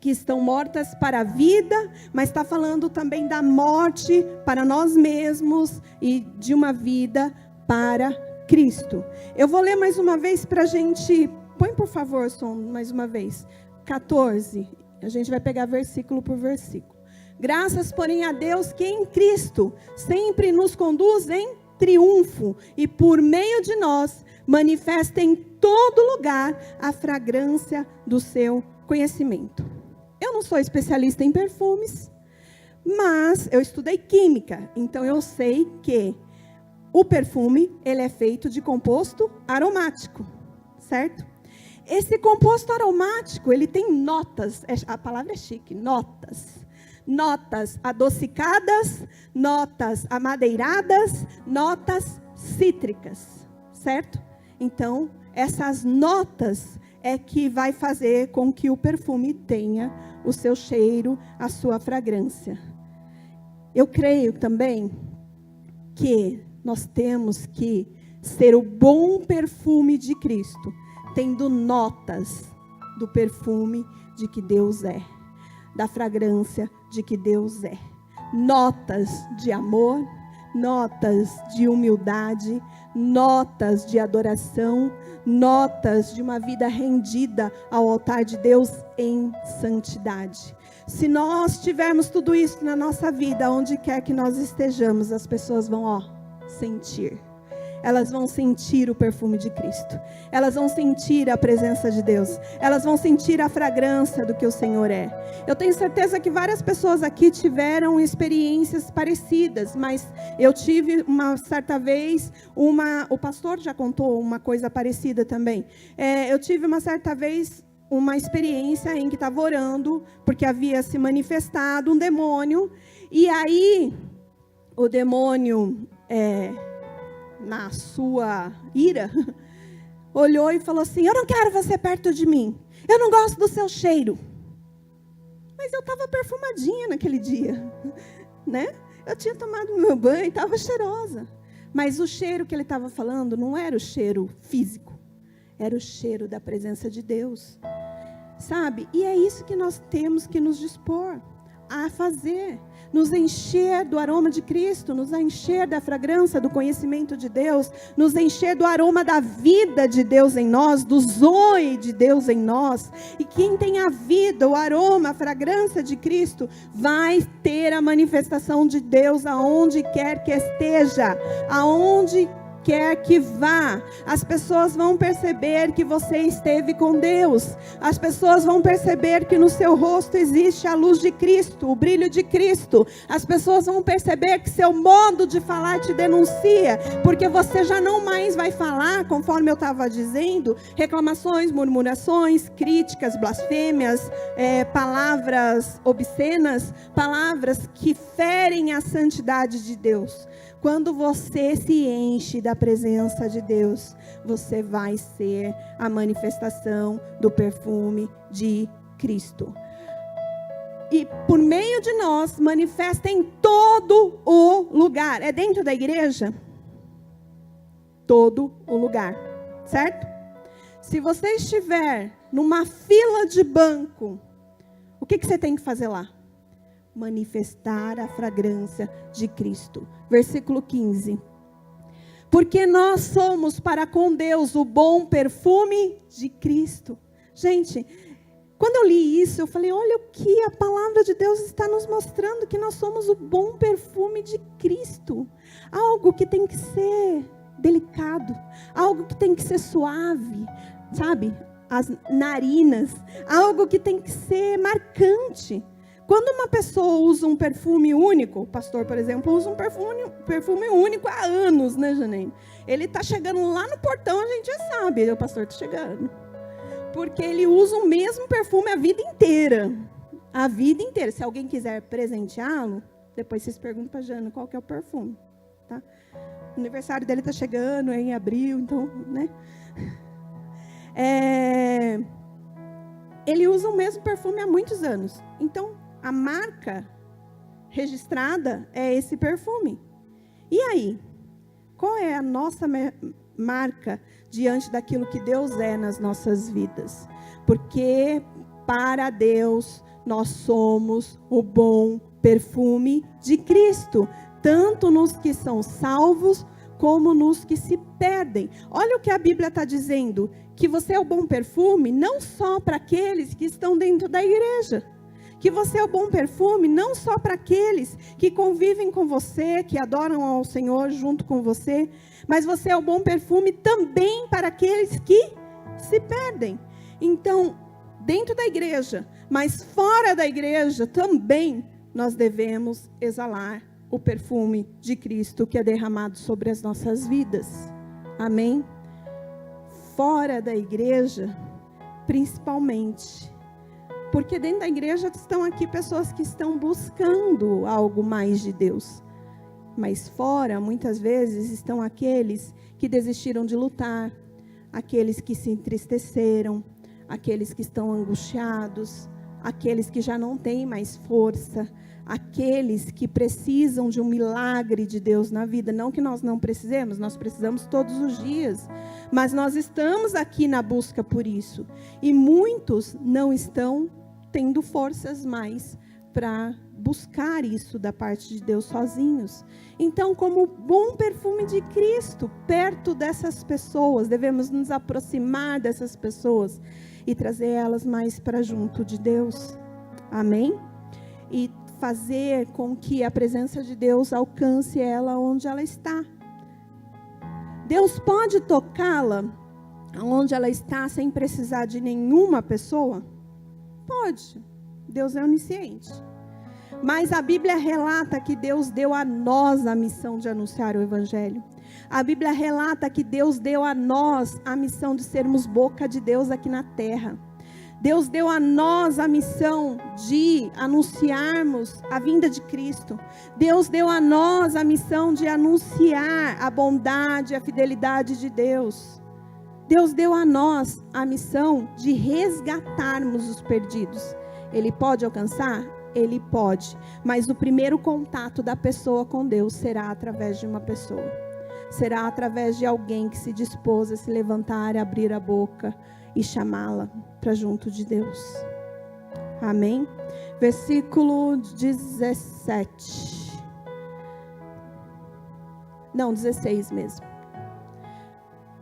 que estão mortas para a vida, mas está falando também da morte para nós mesmos e de uma vida para Cristo. Eu vou ler mais uma vez para a gente. Põe, por favor, som, mais uma vez. 14. A gente vai pegar versículo por versículo. Graças, porém, a Deus que em Cristo sempre nos conduz em triunfo e por meio de nós manifesta em todo lugar a fragrância do seu conhecimento. Eu não sou especialista em perfumes, mas eu estudei química, então eu sei que o perfume, ele é feito de composto aromático, certo? Esse composto aromático, ele tem notas, a palavra é chique, notas. Notas adocicadas, notas amadeiradas, notas cítricas, certo? Então, essas notas é que vai fazer com que o perfume tenha o seu cheiro, a sua fragrância. Eu creio também que nós temos que ser o bom perfume de Cristo, tendo notas do perfume de que Deus é, da fragrância de que Deus é. Notas de amor, notas de humildade, notas de adoração, notas de uma vida rendida ao altar de Deus em santidade. Se nós tivermos tudo isso na nossa vida, onde quer que nós estejamos, as pessoas vão, sentir. Elas vão sentir o perfume de Cristo. Elas vão sentir a presença de Deus. Elas vão sentir a fragrância do que o Senhor é. Eu tenho certeza que várias pessoas aqui tiveram experiências parecidas, mas eu tive uma certa vez, o pastor já contou uma coisa parecida também. Eu tive uma certa vez uma experiência em que estava orando, porque havia se manifestado um demônio, e aí o demônio, na sua ira, olhou e falou assim: eu não quero você perto de mim, eu não gosto do seu cheiro. Mas eu estava perfumadinha naquele dia, né? Eu tinha tomado meu banho e estava cheirosa. Mas o cheiro que ele estava falando não era o cheiro físico, era o cheiro da presença de Deus. Sabe? E é isso que nós temos que nos dispor a fazer. Nos encher do aroma de Cristo, nos encher da fragrância do conhecimento de Deus, nos encher do aroma da vida de Deus em nós, do zoe de Deus em nós. E quem tem a vida, o aroma, a fragrância de Cristo, vai ter a manifestação de Deus aonde quer que esteja, aonde quer que vá. As pessoas vão perceber que você esteve com Deus. As pessoas vão perceber que no seu rosto existe a luz de Cristo, o brilho de Cristo. As pessoas vão perceber que seu modo de falar te denuncia, porque você já não mais vai falar, conforme eu estava dizendo, reclamações, murmurações, críticas, blasfêmias, palavras obscenas, palavras que ferem a santidade de Deus. Quando você se enche da presença de Deus, você vai ser a manifestação do perfume de Cristo. E por meio de nós, manifesta em todo o lugar. É dentro da igreja? Todo o lugar, certo? Se você estiver numa fila de banco, o que você tem que fazer lá? Manifestar a fragrância de Cristo. Versículo 15. Porque nós somos para com Deus o bom perfume de Cristo. Gente, quando eu li isso, eu falei, olha o que a palavra de Deus está nos mostrando, que nós somos o bom perfume de Cristo. Algo que tem que ser delicado, algo que tem que ser suave, sabe? As narinas, algo que tem que ser marcante. Quando uma pessoa usa um perfume único, o pastor, por exemplo, usa um perfume único há anos, né, Janaína? Ele está chegando lá no portão, a gente já sabe, o pastor está chegando. Porque ele usa o mesmo perfume a vida inteira. A vida inteira. Se alguém quiser presenteá-lo, depois vocês perguntam para a Jana qual que é o perfume. Tá? O aniversário dele está chegando, é em abril, então, né? Ele usa o mesmo perfume há muitos anos. Então, a marca registrada é esse perfume. E aí? Qual é a nossa marca diante daquilo que Deus é nas nossas vidas? Porque para Deus nós somos o bom perfume de Cristo, tanto nos que são salvos como nos que se perdem. Olha o que a Bíblia está dizendo, que você é o bom perfume não só para aqueles que estão dentro da igreja, que você é o bom perfume não só para aqueles que convivem com você, que adoram ao Senhor junto com você, mas você é o bom perfume também para aqueles que se perdem. Então, dentro da igreja, mas fora da igreja também, nós devemos exalar o perfume de Cristo que é derramado sobre as nossas vidas. Amém? Fora da igreja, principalmente. Porque dentro da igreja estão aqui pessoas que estão buscando algo mais de Deus. Mas fora, muitas vezes, estão aqueles que desistiram de lutar, aqueles que se entristeceram, aqueles que estão angustiados, aqueles que já não têm mais força, aqueles que precisam de um milagre de Deus na vida. Não que nós não precisemos, nós precisamos todos os dias. Mas nós estamos aqui na busca por isso. E muitos não estão tendo forças mais para buscar isso da parte de Deus sozinhos. Então, como bom perfume de Cristo, perto dessas pessoas, devemos nos aproximar dessas pessoas e trazer elas mais para junto de Deus. Amém? E fazer com que a presença de Deus alcance ela onde ela está. Deus pode tocá-la onde ela está sem precisar de nenhuma pessoa? Pode. Deus é onisciente. Mas a Bíblia relata que Deus deu a nós a missão de anunciar o Evangelho. A Bíblia relata que Deus deu a nós a missão de sermos boca de Deus aqui na terra. Deus deu a nós a missão de anunciarmos a vinda de Cristo. Deus deu a nós a missão de anunciar a bondade e a fidelidade de Deus. Deus deu a nós a missão de resgatarmos os perdidos. Ele pode alcançar? Ele pode. Mas o primeiro contato da pessoa com Deus será através de uma pessoa. será através de alguém que se dispôs a se levantar, abrir a boca e chamá-la para junto de Deus. Amém? Versículo 17. Não, 16 mesmo.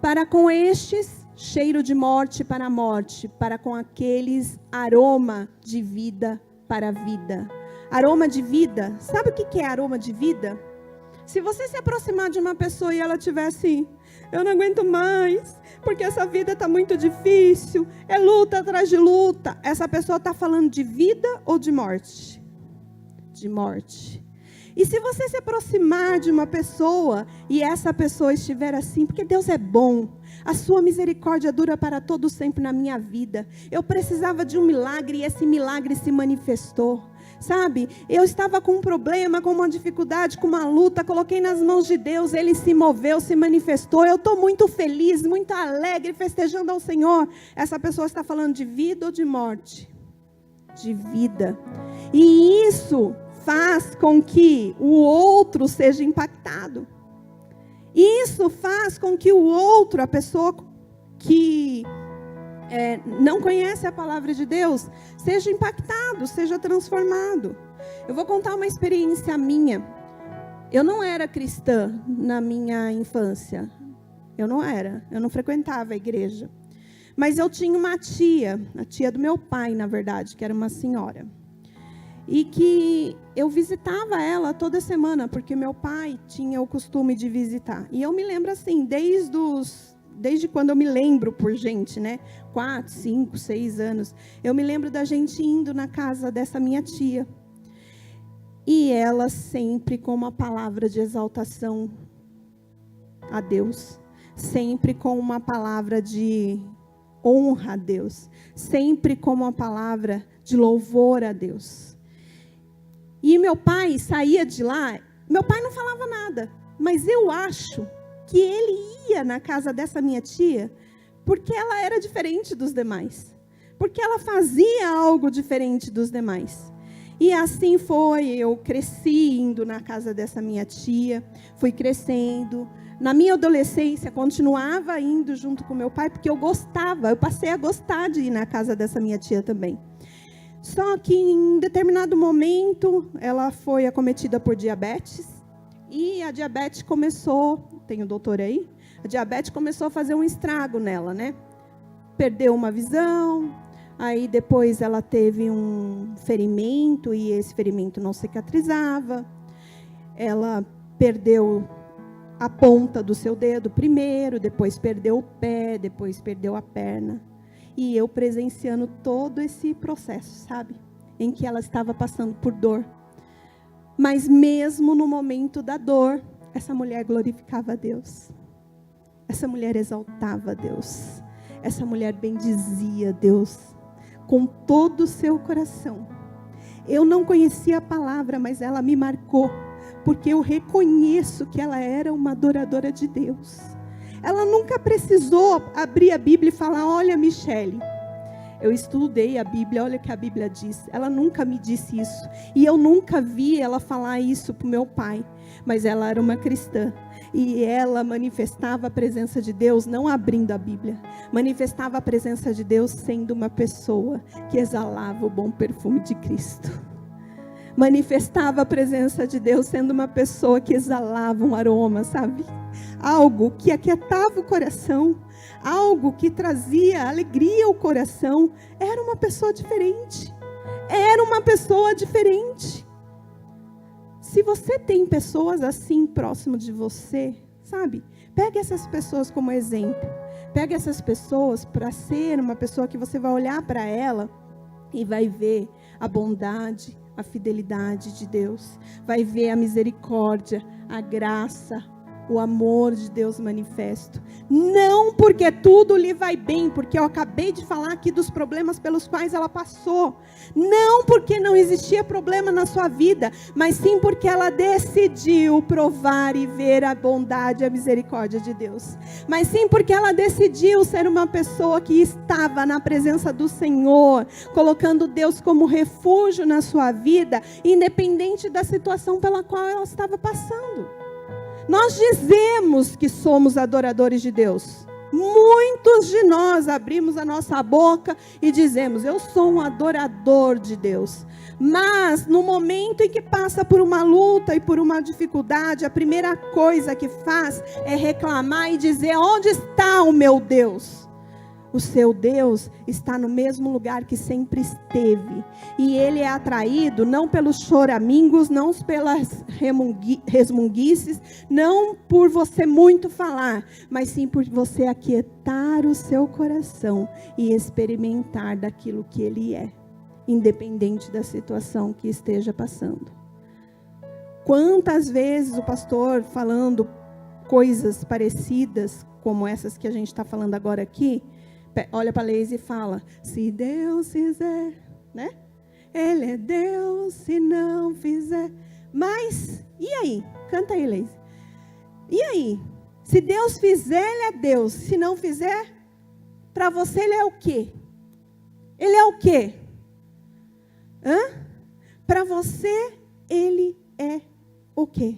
Para com estes, cheiro de morte para a morte, para com aqueles, aroma de vida para a vida. Aroma de vida, sabe o que é aroma de vida? Se você se aproximar de uma pessoa e ela estiver assim, eu não aguento mais, porque essa vida está muito difícil, é luta atrás de luta. Essa pessoa está falando de vida ou de morte? De morte. E se você se aproximar de uma pessoa e essa pessoa estiver assim, porque Deus é bom, a sua misericórdia dura para todo sempre na minha vida. Eu precisava de um milagre e esse milagre se manifestou. Sabe, eu estava com um problema, com uma dificuldade, com uma luta, coloquei nas mãos de Deus, Ele se moveu, se manifestou, eu estou muito feliz, muito alegre, festejando ao Senhor. Essa pessoa está falando de vida ou de morte? De vida. E isso faz com que o outro seja impactado. Isso faz com que o outro, a pessoa que não conhece a palavra de Deus, seja impactado, seja transformado. Eu vou contar uma experiência minha. Eu não era cristã na minha infância. Eu não frequentava a igreja. Mas eu tinha uma tia, a tia do meu pai, na verdade, que era uma senhora. E que eu visitava ela toda semana, porque meu pai tinha o costume de visitar. E eu me lembro assim, desde quando eu me lembro por gente, né? 4, 5, 6 anos. Eu me lembro da gente indo na casa dessa minha tia. E ela sempre com uma palavra de exaltação a Deus. Sempre com uma palavra de honra a Deus. Sempre com uma palavra de louvor a Deus. E meu pai saía de lá, meu pai não falava nada. Mas eu acho que ele ia na casa dessa minha tia porque ela era diferente dos demais. Porque ela fazia algo diferente dos demais. E assim foi, eu cresci indo na casa dessa minha tia, fui crescendo. Na minha adolescência, continuava indo junto com meu pai, porque eu passei a gostar de ir na casa dessa minha tia também. Só que em determinado momento, ela foi acometida por diabetes. E a diabetes começou, tem o doutor aí? A diabetes começou a fazer um estrago nela, né? Perdeu uma visão, aí depois ela teve um ferimento e esse ferimento não cicatrizava. Ela perdeu a ponta do seu dedo primeiro, depois perdeu o pé, depois perdeu a perna. E eu presenciando todo esse processo, sabe? Em que ela estava passando por dor. Mas mesmo no momento da dor, essa mulher glorificava a Deus. Essa mulher exaltava a Deus. Essa mulher bendizia a Deus com todo o seu coração. Eu não conhecia a palavra, mas ela me marcou, porque eu reconheço que ela era uma adoradora de Deus. Ela nunca precisou abrir a Bíblia e falar, olha, Michele, eu estudei a Bíblia, olha o que a Bíblia diz. Ela nunca me disse isso. E eu nunca vi ela falar isso para o meu pai. Mas ela era uma cristã. E ela manifestava a presença de Deus, não abrindo a Bíblia. Manifestava a presença de Deus sendo uma pessoa que exalava o bom perfume de Cristo. Manifestava a presença de Deus sendo uma pessoa que exalava um aroma, sabe? Algo que aquietava o coração. Algo que trazia alegria ao coração. Era uma pessoa diferente. Era uma pessoa diferente. Se você tem pessoas assim próximo de você, sabe? Pegue essas pessoas como exemplo. Pegue essas pessoas para ser uma pessoa que você vai olhar para ela e vai ver a bondade, a fidelidade de Deus. Vai ver a misericórdia, a graça, o amor de Deus manifesto. Não porque tudo lhe vai bem, porque eu acabei de falar aqui dos problemas pelos quais ela passou. Não porque não existia problema na sua vida, mas sim porque ela decidiu provar e ver a bondade e a misericórdia de Deus. Mas sim porque ela decidiu ser uma pessoa que estava na presença do Senhor, colocando Deus como refúgio na sua vida, independente da situação pela qual ela estava passando. Nós dizemos que somos adoradores de Deus. Muitos de nós abrimos a nossa boca e dizemos: eu sou um adorador de Deus. Mas no momento em que passa por uma luta e por uma dificuldade, a primeira coisa que faz é reclamar e dizer: onde está o meu Deus? O seu Deus está no mesmo lugar que sempre esteve. E Ele é atraído não pelos choramingos, não pelas resmunguices, não por você muito falar, mas sim por você aquietar o seu coração e experimentar daquilo que Ele é, independente da situação que esteja passando. Quantas vezes o pastor falando coisas parecidas, como essas que a gente está falando agora aqui, olha para a Leise e fala: se Deus fizer, né? Ele é Deus, se não fizer. Mas, e aí? Canta aí, Leise. E aí? Se Deus fizer, Ele é Deus. Se não fizer, para você Ele é o quê? Ele é o quê? Para você, Ele é o quê?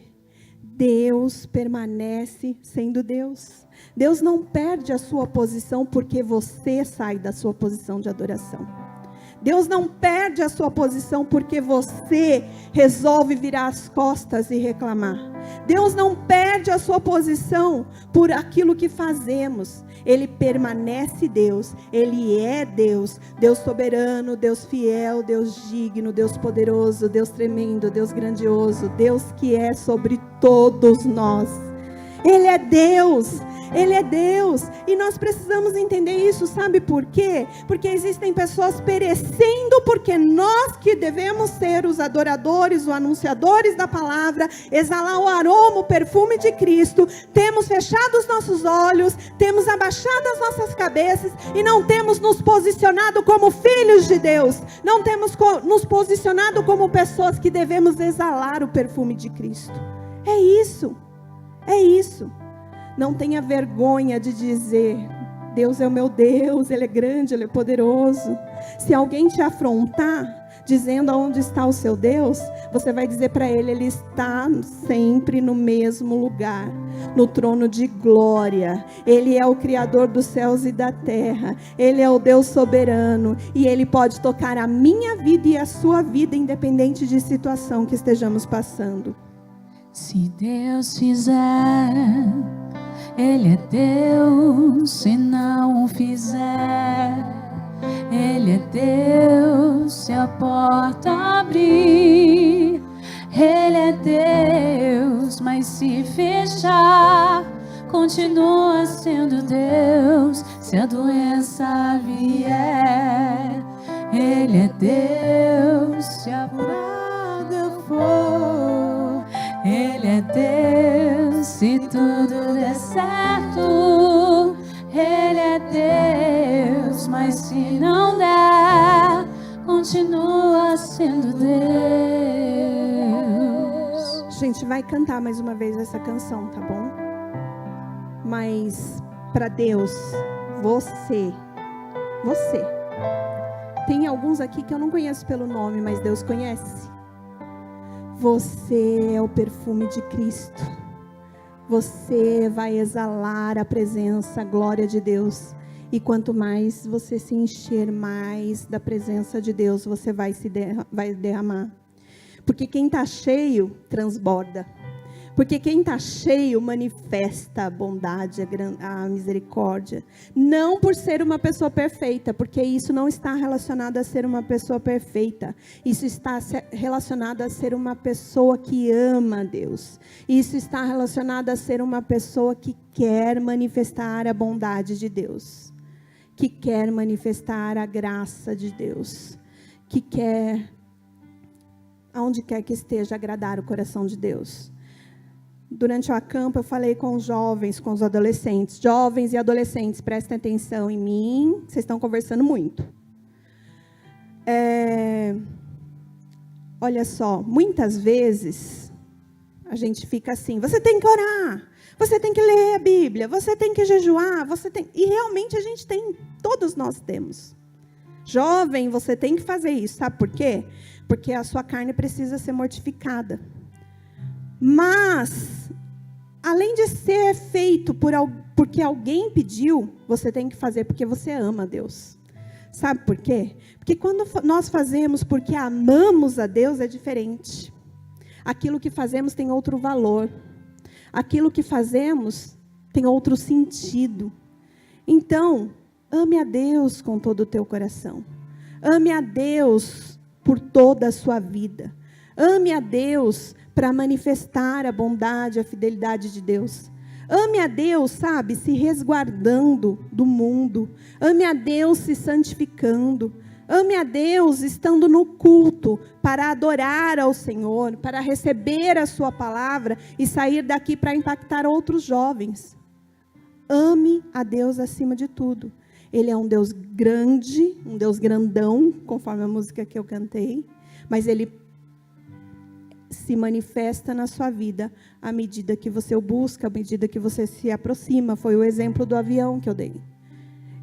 Deus permanece sendo Deus. Deus não perde a sua posição porque você sai da sua posição de adoração. Deus não perde a sua posição porque você resolve virar as costas e reclamar. Deus não perde a sua posição por aquilo que fazemos. Ele permanece Deus. Ele é Deus. Deus soberano, Deus fiel, Deus digno, Deus poderoso, Deus tremendo, Deus grandioso. Deus que é sobre todos nós. Ele é Deus. Ele é Deus, e nós precisamos entender isso, sabe por quê? Porque existem pessoas perecendo, porque nós que devemos ser os adoradores, os anunciadores da palavra, exalar o aroma, o perfume de Cristo, temos fechado os nossos olhos, temos abaixado as nossas cabeças, e não temos nos posicionado como filhos de Deus, não temos nos posicionado como pessoas que devemos exalar o perfume de Cristo. É isso, é isso. Não tenha vergonha de dizer: Deus é o meu Deus, Ele é grande, Ele é poderoso. Se alguém te afrontar, dizendo aonde está o seu Deus, você vai dizer para ele: Ele está sempre no mesmo lugar, no trono de glória. Ele é o Criador dos céus e da terra. Ele é o Deus soberano. E Ele pode tocar a minha vida e a sua vida, independente de situação que estejamos passando. Se Deus fizer, Ele é Deus. Se não fizer, Ele é Deus. Se a porta abrir, Ele é Deus. Mas se fechar, continua sendo Deus. Se a doença vier, Ele é Deus. Se a praga for, Ele é Deus. Se tudo der certo, Ele é Deus. Mas se não der, continua sendo Deus. A gente vai cantar mais uma vez essa canção, tá bom? Mas para Deus, você. Tem alguns aqui que eu não conheço pelo nome, mas Deus conhece. Você é o perfume de Cristo. Você vai exalar a presença, a glória de Deus. E quanto mais você se encher mais da presença de Deus, você vai derramar. Porque quem está cheio, transborda. Porque quem está cheio, manifesta a bondade, a misericórdia. Não por ser uma pessoa perfeita, porque isso não está relacionado a ser uma pessoa perfeita. Isso está relacionado a ser uma pessoa que ama a Deus. Isso está relacionado a ser uma pessoa que quer manifestar a bondade de Deus. Que quer manifestar a graça de Deus. Que quer, aonde quer que esteja, agradar o coração de Deus. Durante o acampo eu falei com os jovens, com os adolescentes. Jovens e adolescentes, prestem atenção em mim. Vocês estão conversando muito. Olha só, muitas vezes a gente fica assim: você tem que orar, você tem que ler a Bíblia, você tem que jejuar, e realmente a gente tem, todos nós temos. Jovem, você tem que fazer isso, sabe por quê? Porque a sua carne precisa ser mortificada. Mas além de ser feito porque alguém pediu, você tem que fazer porque você ama a Deus. Sabe por quê? Porque quando nós fazemos porque amamos a Deus é diferente. Aquilo que fazemos tem outro valor. Aquilo que fazemos tem outro sentido. Então, ame a Deus com todo o teu coração. Ame a Deus por toda a sua vida. Ame a Deus para manifestar a bondade, a fidelidade de Deus. Ame a Deus, sabe, se resguardando do mundo. Ame a Deus se santificando. Ame a Deus estando no culto para adorar ao Senhor, para receber a sua palavra e sair daqui para impactar outros jovens. Ame a Deus acima de tudo. Ele é um Deus grande, um Deus grandão, conforme a música que eu cantei, mas Ele se manifesta na sua vida à medida que você o busca, à medida que você se aproxima. Foi o exemplo do avião que eu dei.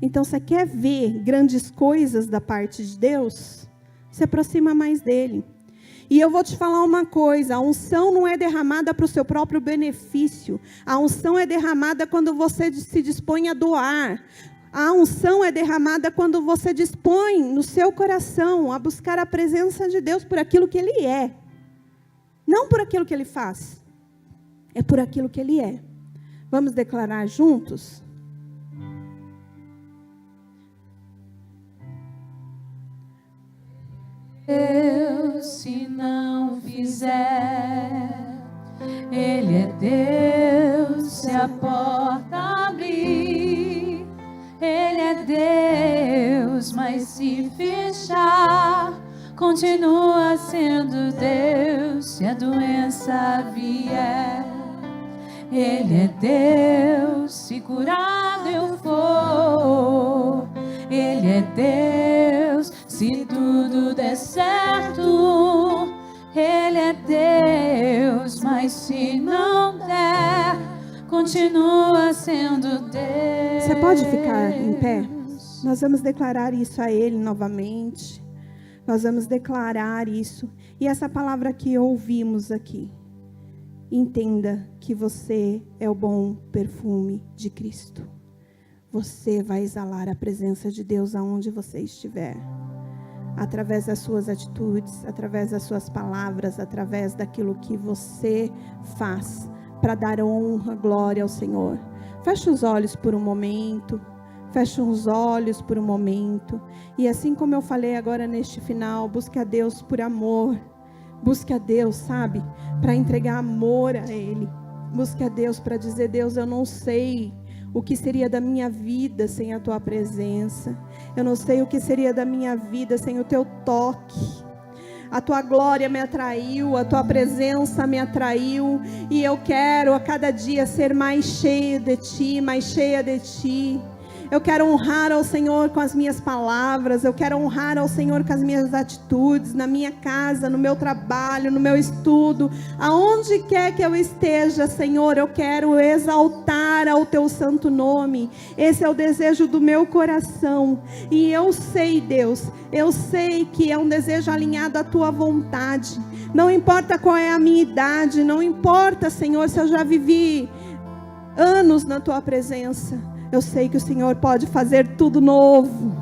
Então, você quer ver grandes coisas da parte de Deus? Se aproxima mais dEle. E eu vou te falar uma coisa, a unção não é derramada para o seu próprio benefício. A unção é derramada quando você se dispõe a doar. A unção é derramada quando você dispõe no seu coração a buscar a presença de Deus por aquilo que Ele é. Não por aquilo que Ele faz. É por aquilo que Ele é. Vamos declarar juntos? Deus, se não fizer, Ele é Deus, se a porta abrir. Ele é Deus, mas se fechar, continua sendo Deus, se a doença vier. Ele é Deus, se curado eu for. Ele é Deus, se tudo der certo. Ele é Deus, mas se não der, continua sendo Deus. Você pode ficar em pé? Nós vamos declarar isso a Ele novamente. Nós vamos declarar isso. E essa palavra que ouvimos aqui, entenda que você é o bom perfume de Cristo. Você vai exalar a presença de Deus aonde você estiver. Através das suas atitudes, através das suas palavras, através daquilo que você faz para dar honra, glória ao Senhor. Feche os olhos por um momento. Feche os olhos por um momento. E assim como eu falei agora neste final, busque a Deus por amor. Busque a Deus, sabe? Para entregar amor a Ele. Busque a Deus para dizer: Deus, eu não sei o que seria da minha vida sem a Tua presença. Eu não sei o que seria da minha vida sem o Teu toque. A Tua glória me atraiu, a Tua presença me atraiu. E eu quero a cada dia ser mais cheio de Ti, mais cheia de Ti. Eu quero honrar ao Senhor com as minhas palavras. Eu quero honrar ao Senhor com as minhas atitudes, na minha casa, no meu trabalho, no meu estudo. Aonde quer que eu esteja, Senhor, eu quero exaltar ao Teu santo nome. Esse é o desejo do meu coração. E eu sei, Deus, eu sei que é um desejo alinhado à Tua vontade. Não importa qual é a minha idade, não importa, Senhor, se eu já vivi anos na Tua presença. Eu sei que o Senhor pode fazer tudo novo.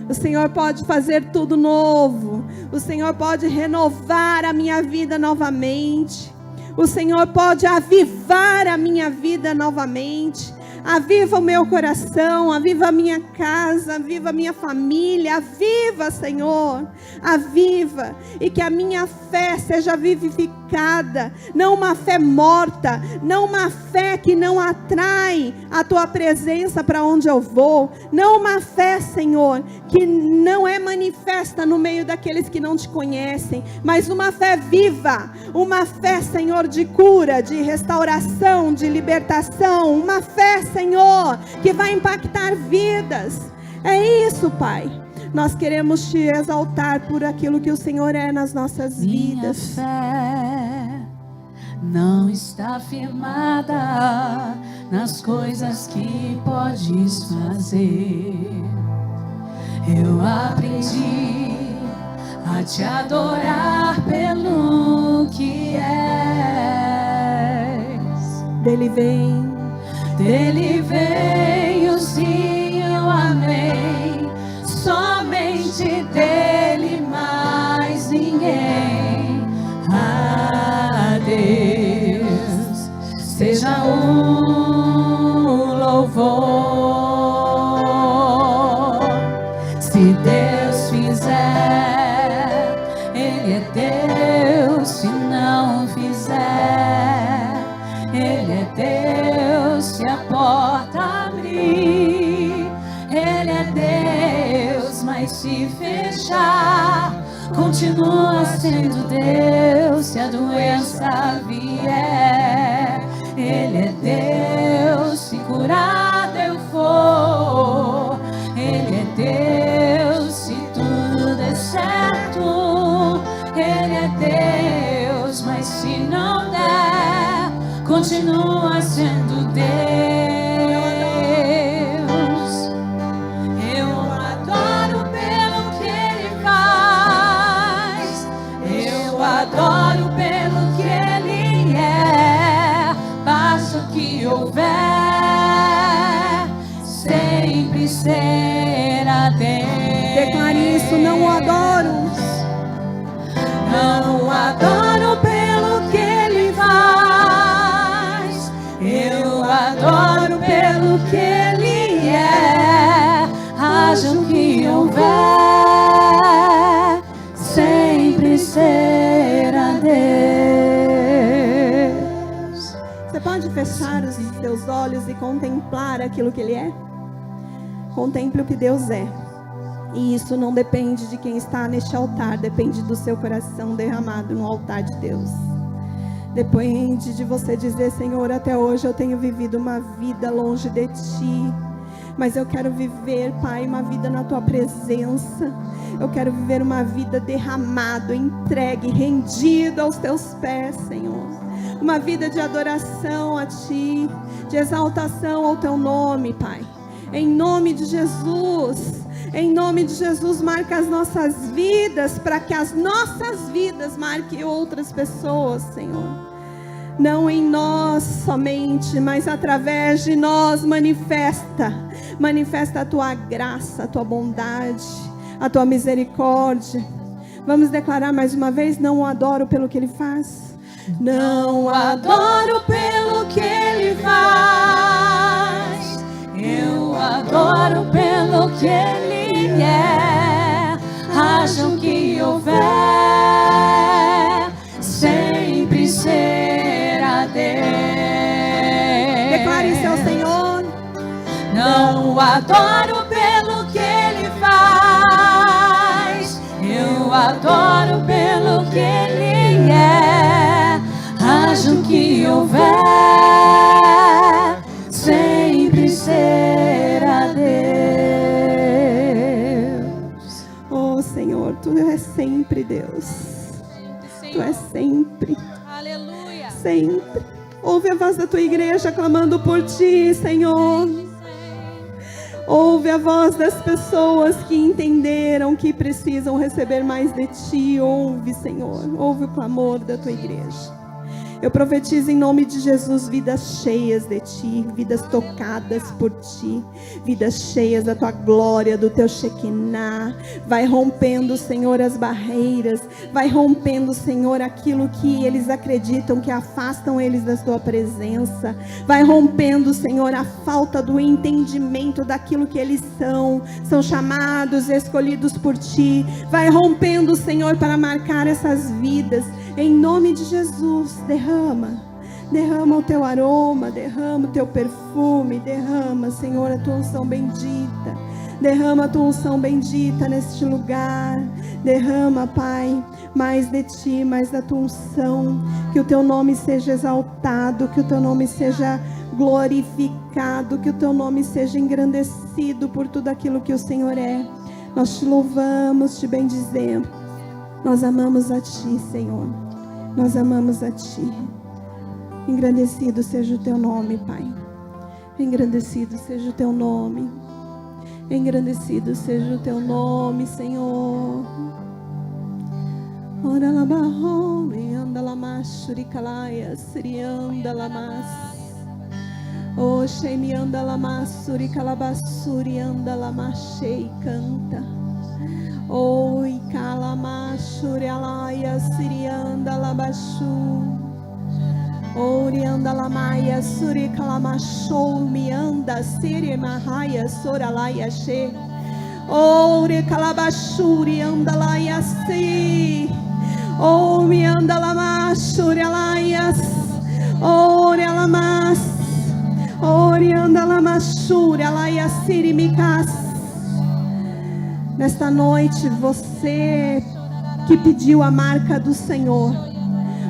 O Senhor pode fazer tudo novo. O Senhor pode renovar a minha vida novamente. O Senhor pode avivar a minha vida novamente. Aviva o meu coração, aviva a minha casa, aviva a minha família, aviva, Senhor, aviva, e que a minha fé seja vivificada, não uma fé morta, não uma fé que não atrai a Tua presença para onde eu vou, não uma fé, Senhor, que não é manifesta no meio daqueles que não Te conhecem, mas uma fé viva, uma fé, Senhor, de cura, de restauração, de libertação, uma fé, Senhor, que vai impactar vidas. É isso, Pai. Nós queremos Te exaltar por aquilo que o Senhor é nas nossas vidas. Minha fé não está firmada nas coisas que podes fazer. Eu aprendi a Te adorar pelo que és. Dele vem o sim, eu amei. Somente dele, mais ninguém. A Deus seja o louvor. Se Deus fizer, Ele é Deus. Se não fizer, Ele é Deus. Se a porta abrir, Ele é Deus. Mas se fechar, continua sendo Deus. Se a doença vier, Ele é Deus. Se curado eu for, Ele é Deus. Se tudo der certo, Ele é Deus. Mas se não der, continua sendo Deus. Eu adoro pelo que Ele faz. Eu adoro pelo que Ele é. Basta o que houver, sempre será Deus. Declare isso, não o adoro. Não adoro pelo que Ele faz. Eu adoro pelo que Ele é. Haja o que houver, sempre será Deus. Você pode fechar os seus olhos e contemplar aquilo que Ele é? Contemple o que Deus é. E isso não depende de quem está neste altar, depende do seu coração derramado no altar de Deus. Depende de você dizer: Senhor, até hoje eu tenho vivido uma vida longe de Ti, mas eu quero viver, Pai, uma vida na Tua presença. Eu quero viver uma vida derramado, entregue, rendido aos Teus pés, Senhor. Uma vida de adoração a Ti, de exaltação ao Teu nome, Pai. Em nome de Jesus. Em nome de Jesus, marca as nossas vidas, para que as nossas vidas marquem outras pessoas, Senhor. Não em nós somente, mas através de nós. Manifesta a Tua graça, a Tua bondade, a Tua misericórdia. Vamos declarar mais uma vez: não o adoro pelo que Ele faz. Não adoro pelo que Ele faz. Eu adoro pelo que Ele é. Haja o que houver, sempre será Deus. Declare isso ao Senhor. Não adoro pelo que Ele faz. Eu adoro pelo que Ele é. Haja o que houver, sempre será Deus. Oh Senhor, Tu és sempre Deus. Tu és sempre. Aleluia. Sempre. Ouve a voz da Tua igreja clamando por Ti, Senhor. Ouve a voz das pessoas que entenderam que precisam receber mais de Ti. Ouve, Senhor. Ouve o clamor da Tua igreja. Eu profetizo em nome de Jesus vidas cheias de Ti, vidas tocadas por Ti, vidas cheias da Tua glória, do Teu Shekinah. Vai rompendo, Senhor, as barreiras, vai rompendo, Senhor, aquilo que eles acreditam que afastam eles da Tua presença. Vai rompendo, Senhor, a falta do entendimento daquilo que eles são chamados, escolhidos por Ti. Vai rompendo, Senhor, para marcar essas vidas. Em nome de Jesus, derrama o Teu aroma, derrama o Teu perfume, derrama, Senhor, a Tua unção bendita, derrama a Tua unção bendita neste lugar, derrama, Pai, mais de Ti, mais da Tua unção, que o Teu nome seja exaltado, que o Teu nome seja glorificado, que o Teu nome seja engrandecido por tudo aquilo que o Senhor é. Nós Te louvamos, Te bendizemos. Nós amamos a Ti, Senhor. Nós amamos a Ti. Engrandecido seja o Teu nome, Pai. Engrandecido seja o Teu nome. Engrandecido seja o Teu nome, Senhor. Ora la barrome, anda la mashuricalaia, sirianda la mas. Oh, Shemi anda lamassuri calabasuri anda lamachei canta. Oh, ikalamashuri alaia sirianda labachu. Oh, rianda lamaia suri calamachou mianda siri mahaya soralaia she. Oh, recalabachuri anda laia si. Oh, mianda lamachuri alaias. Oh, relamas. Orianda lamachuri alaia siri mikas. Nesta noite, você que pediu a marca do Senhor,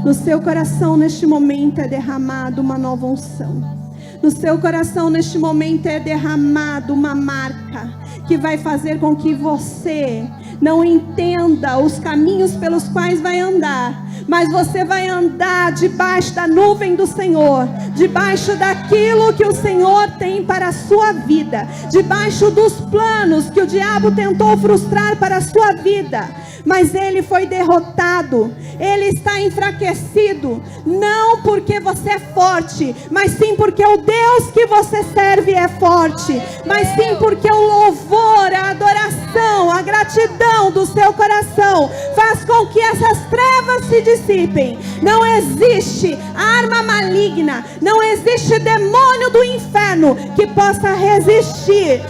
no seu coração neste momento é derramado uma nova unção. No seu coração neste momento é derramado uma marca que vai fazer com que você não entenda os caminhos pelos quais vai andar, mas você vai andar debaixo da nuvem do Senhor, debaixo daquilo que o Senhor tem para a sua vida, debaixo dos planos que o diabo tentou frustrar para a sua vida. Mas ele foi derrotado, ele está enfraquecido, não porque você é forte, mas sim porque o Deus que você serve é forte, mas sim porque o louvor, a adoração, a gratidão do seu coração faz com que essas trevas se dissipem. Não existe arma maligna, não existe demônio do inferno que possa resistir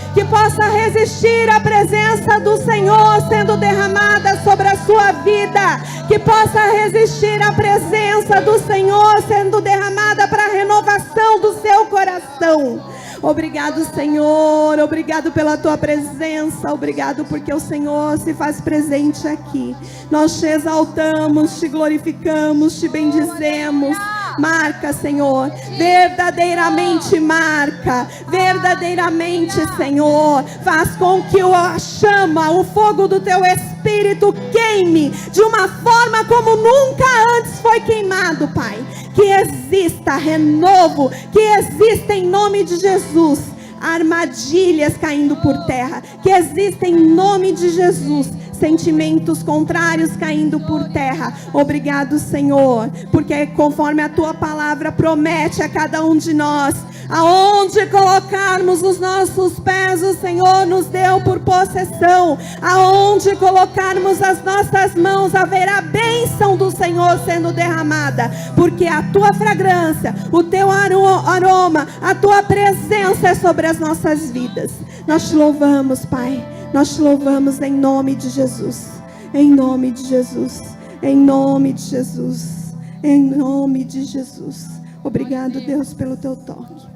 à presença do Senhor sendo derramada sobre a sua vida, que possa resistir à presença do Senhor sendo derramada para a renovação do seu coração. Obrigado, Senhor, obrigado pela tua presença, obrigado porque o Senhor se faz presente aqui. Nós te exaltamos, te glorificamos, te bendizemos. Marca, Senhor, verdadeiramente marca, verdadeiramente, Senhor, faz com que a chama, o fogo do teu Espírito queime de uma forma como nunca antes foi queimado, Pai. Que exista renovo, que exista em nome de Jesus armadilhas caindo por terra, que exista em nome de Jesus sentimentos contrários caindo por terra. Obrigado, Senhor, porque conforme a tua palavra promete a cada um de nós, aonde colocarmos os nossos pés, o Senhor nos deu por possessão. Aonde colocarmos as nossas mãos, haverá bênção do Senhor sendo derramada, porque a tua fragrância, o teu aroma, a tua presença é sobre as nossas vidas. Nós te louvamos, Pai. Nós te louvamos em nome de Jesus. Em nome de Jesus. Em nome de Jesus. Em nome de Jesus. Obrigado, Deus, pelo teu toque.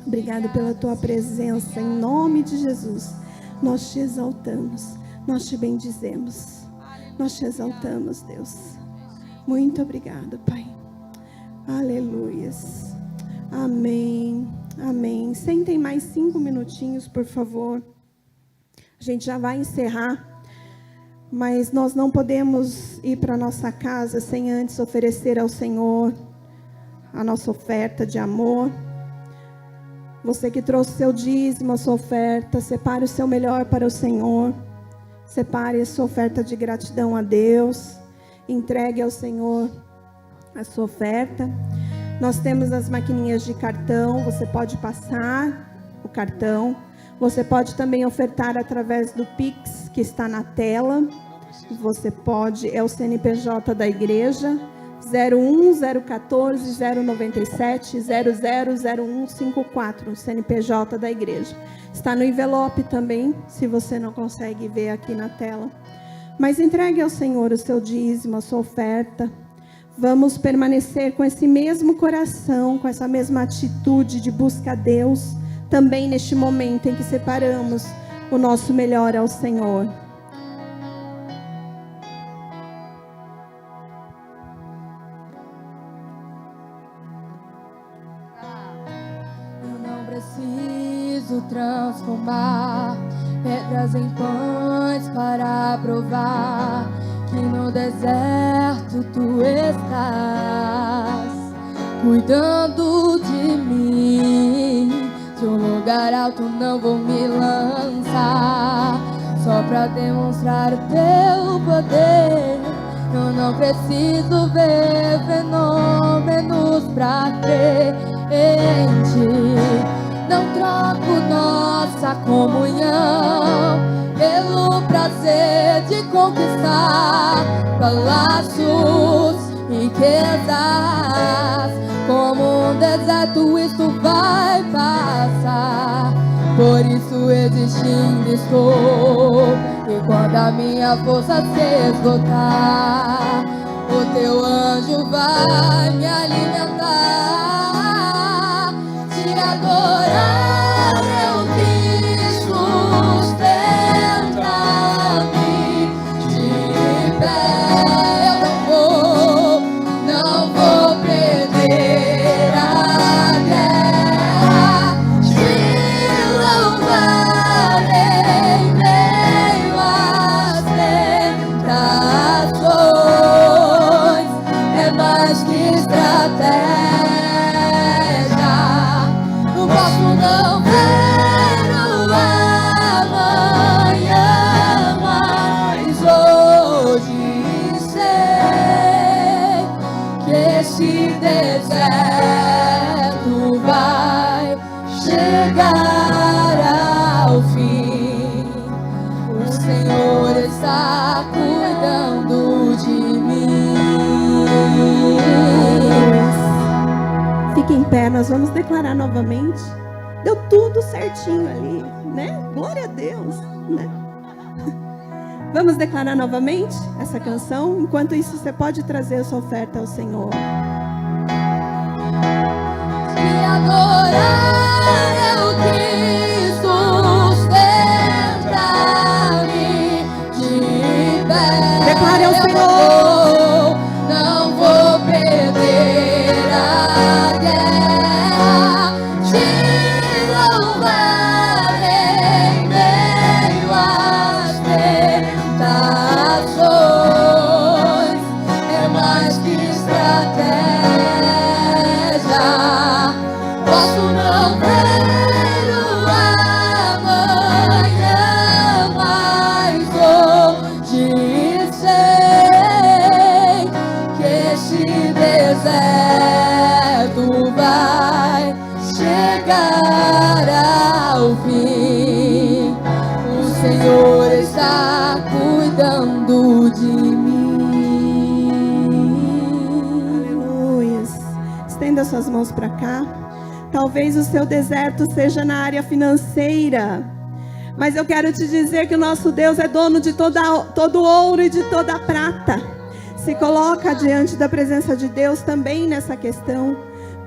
Obrigado pela tua presença. Em nome de Jesus. Nós te exaltamos. Nós te bendizemos. Nós te exaltamos, Deus. Muito obrigado, Pai. Aleluias. Amém. Amém. Sentem mais 5 minutinhos, por favor. A gente já vai encerrar, mas nós não podemos ir para nossa casa sem antes oferecer ao Senhor a nossa oferta de amor. Você que trouxe seu dízimo, a sua oferta, separe o seu melhor para o Senhor. Separe a sua oferta de gratidão a Deus. Entregue ao Senhor a sua oferta. Nós temos as maquininhas de cartão, você pode passar o cartão. Você pode também ofertar através do Pix, que está na tela. Você pode, é o CNPJ da igreja, 01-014-097-000154, o CNPJ da igreja. Está no envelope também, se você não consegue ver aqui na tela. Mas entregue ao Senhor o seu dízimo, a sua oferta. Vamos permanecer com esse mesmo coração, com essa mesma atitude de busca a Deus, também neste momento em que separamos o nosso melhor ao Senhor. Eu não preciso transformar pedras em pães para provar que no deserto tu estás cuidando de mim. De um lugar alto não vou me lançar, só pra demonstrar o teu poder. Eu não preciso ver fenômenos pra crer em ti. não troco nossa comunhão pelo prazer de conquistar palácios, riquezas. Como um deserto isto vai passar, por isso existindo estou. E quando a minha força se esgotar, o teu anjo vai me alimentar. Te adorar eu quis sustentar-me de pé. Eu não vou perder a guerra. Te louvarei meio às tentações. É mais que estratégia. Não posso não ver o amanhã, mas hoje sei que esse deserto vai chegar ao fim. O Senhor está cuidando de mim. Fique em pé, nós vamos declarar novamente. Deu tudo certinho ali, né? Glória a Deus, né? Vamos declarar novamente essa canção. Enquanto isso, você pode trazer a sua oferta ao Senhor. Te adorar eu quis sustentar-me de pé. Declare ao Senhor. Não vou perder a guerra. Te louvarei meio às tentações. É mais que estratégia. Posso não ver o amanhã, mas hoje sei que esse deserto vai chegar ao fim. O Senhor está cuidando de mim. Aleluia. Estenda suas mãos para cá. Talvez o seu deserto seja na área financeira, mas eu quero te dizer que o nosso Deus é dono de todo ouro e de toda a prata. Se coloca diante da presença de Deus também nessa questão,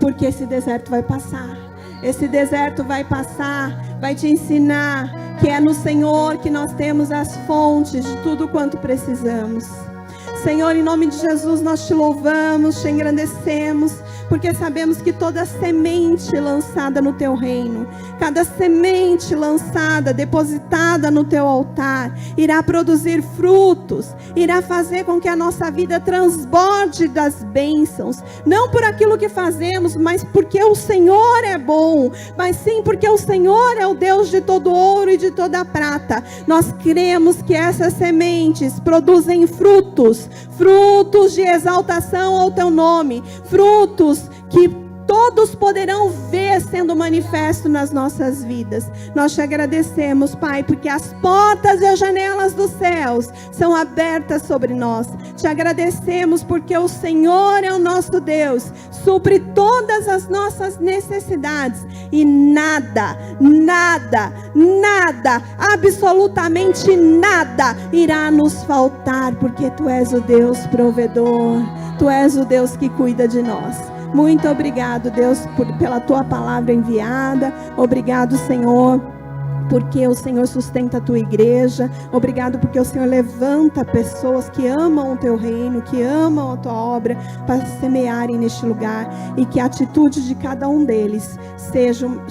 porque esse deserto vai passar. Esse deserto vai passar, vai te ensinar que é no Senhor que nós temos as fontes de tudo quanto precisamos. Senhor, em nome de Jesus, nós te louvamos, te engrandecemos, porque sabemos que toda semente lançada no teu reino, cada semente lançada, depositada no teu altar, irá produzir frutos, irá fazer com que a nossa vida transborde das bênçãos, não por aquilo que fazemos, mas porque o Senhor é bom, mas sim porque o Senhor é o Deus de todo ouro e de toda prata. Nós cremos que essas sementes produzem frutos de exaltação ao teu nome, frutos que todos poderão ver sendo manifesto nas nossas vidas. Nós te agradecemos, Pai, porque as portas e as janelas dos céus são abertas sobre nós. Te agradecemos porque o Senhor é o nosso Deus, supre todas as nossas necessidades e nada, absolutamente nada irá nos faltar, porque Tu és o Deus provedor, Tu és o Deus que cuida de nós. Muito obrigado, Deus, pela Tua palavra enviada. Obrigado, Senhor, porque o Senhor sustenta a Tua igreja. Obrigado porque o Senhor levanta pessoas que amam o Teu reino, que amam a Tua obra, para semearem neste lugar. E que a atitude de cada um deles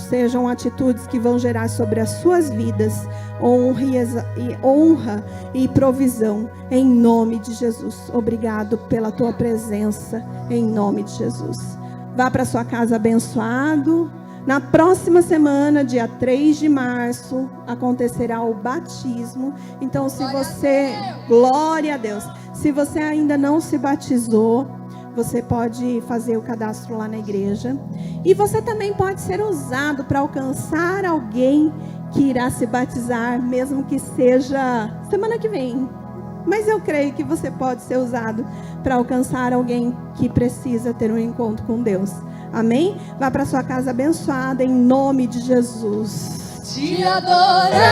sejam atitudes que vão gerar sobre as suas vidas honra e provisão, em nome de Jesus. Obrigado pela Tua presença, em nome de Jesus. Vá para sua casa abençoado. Na próxima semana, dia 3 de março, acontecerá o batismo. Então, se você... Glória a Deus. Se você ainda não se batizou, você pode fazer o cadastro lá na igreja. E você também pode ser usado para alcançar alguém que irá se batizar, mesmo que seja semana que vem. Mas eu creio que você pode ser usado para alcançar alguém que precisa ter um encontro com Deus. Amém? Vá para sua casa abençoada em nome de Jesus. Te adorar.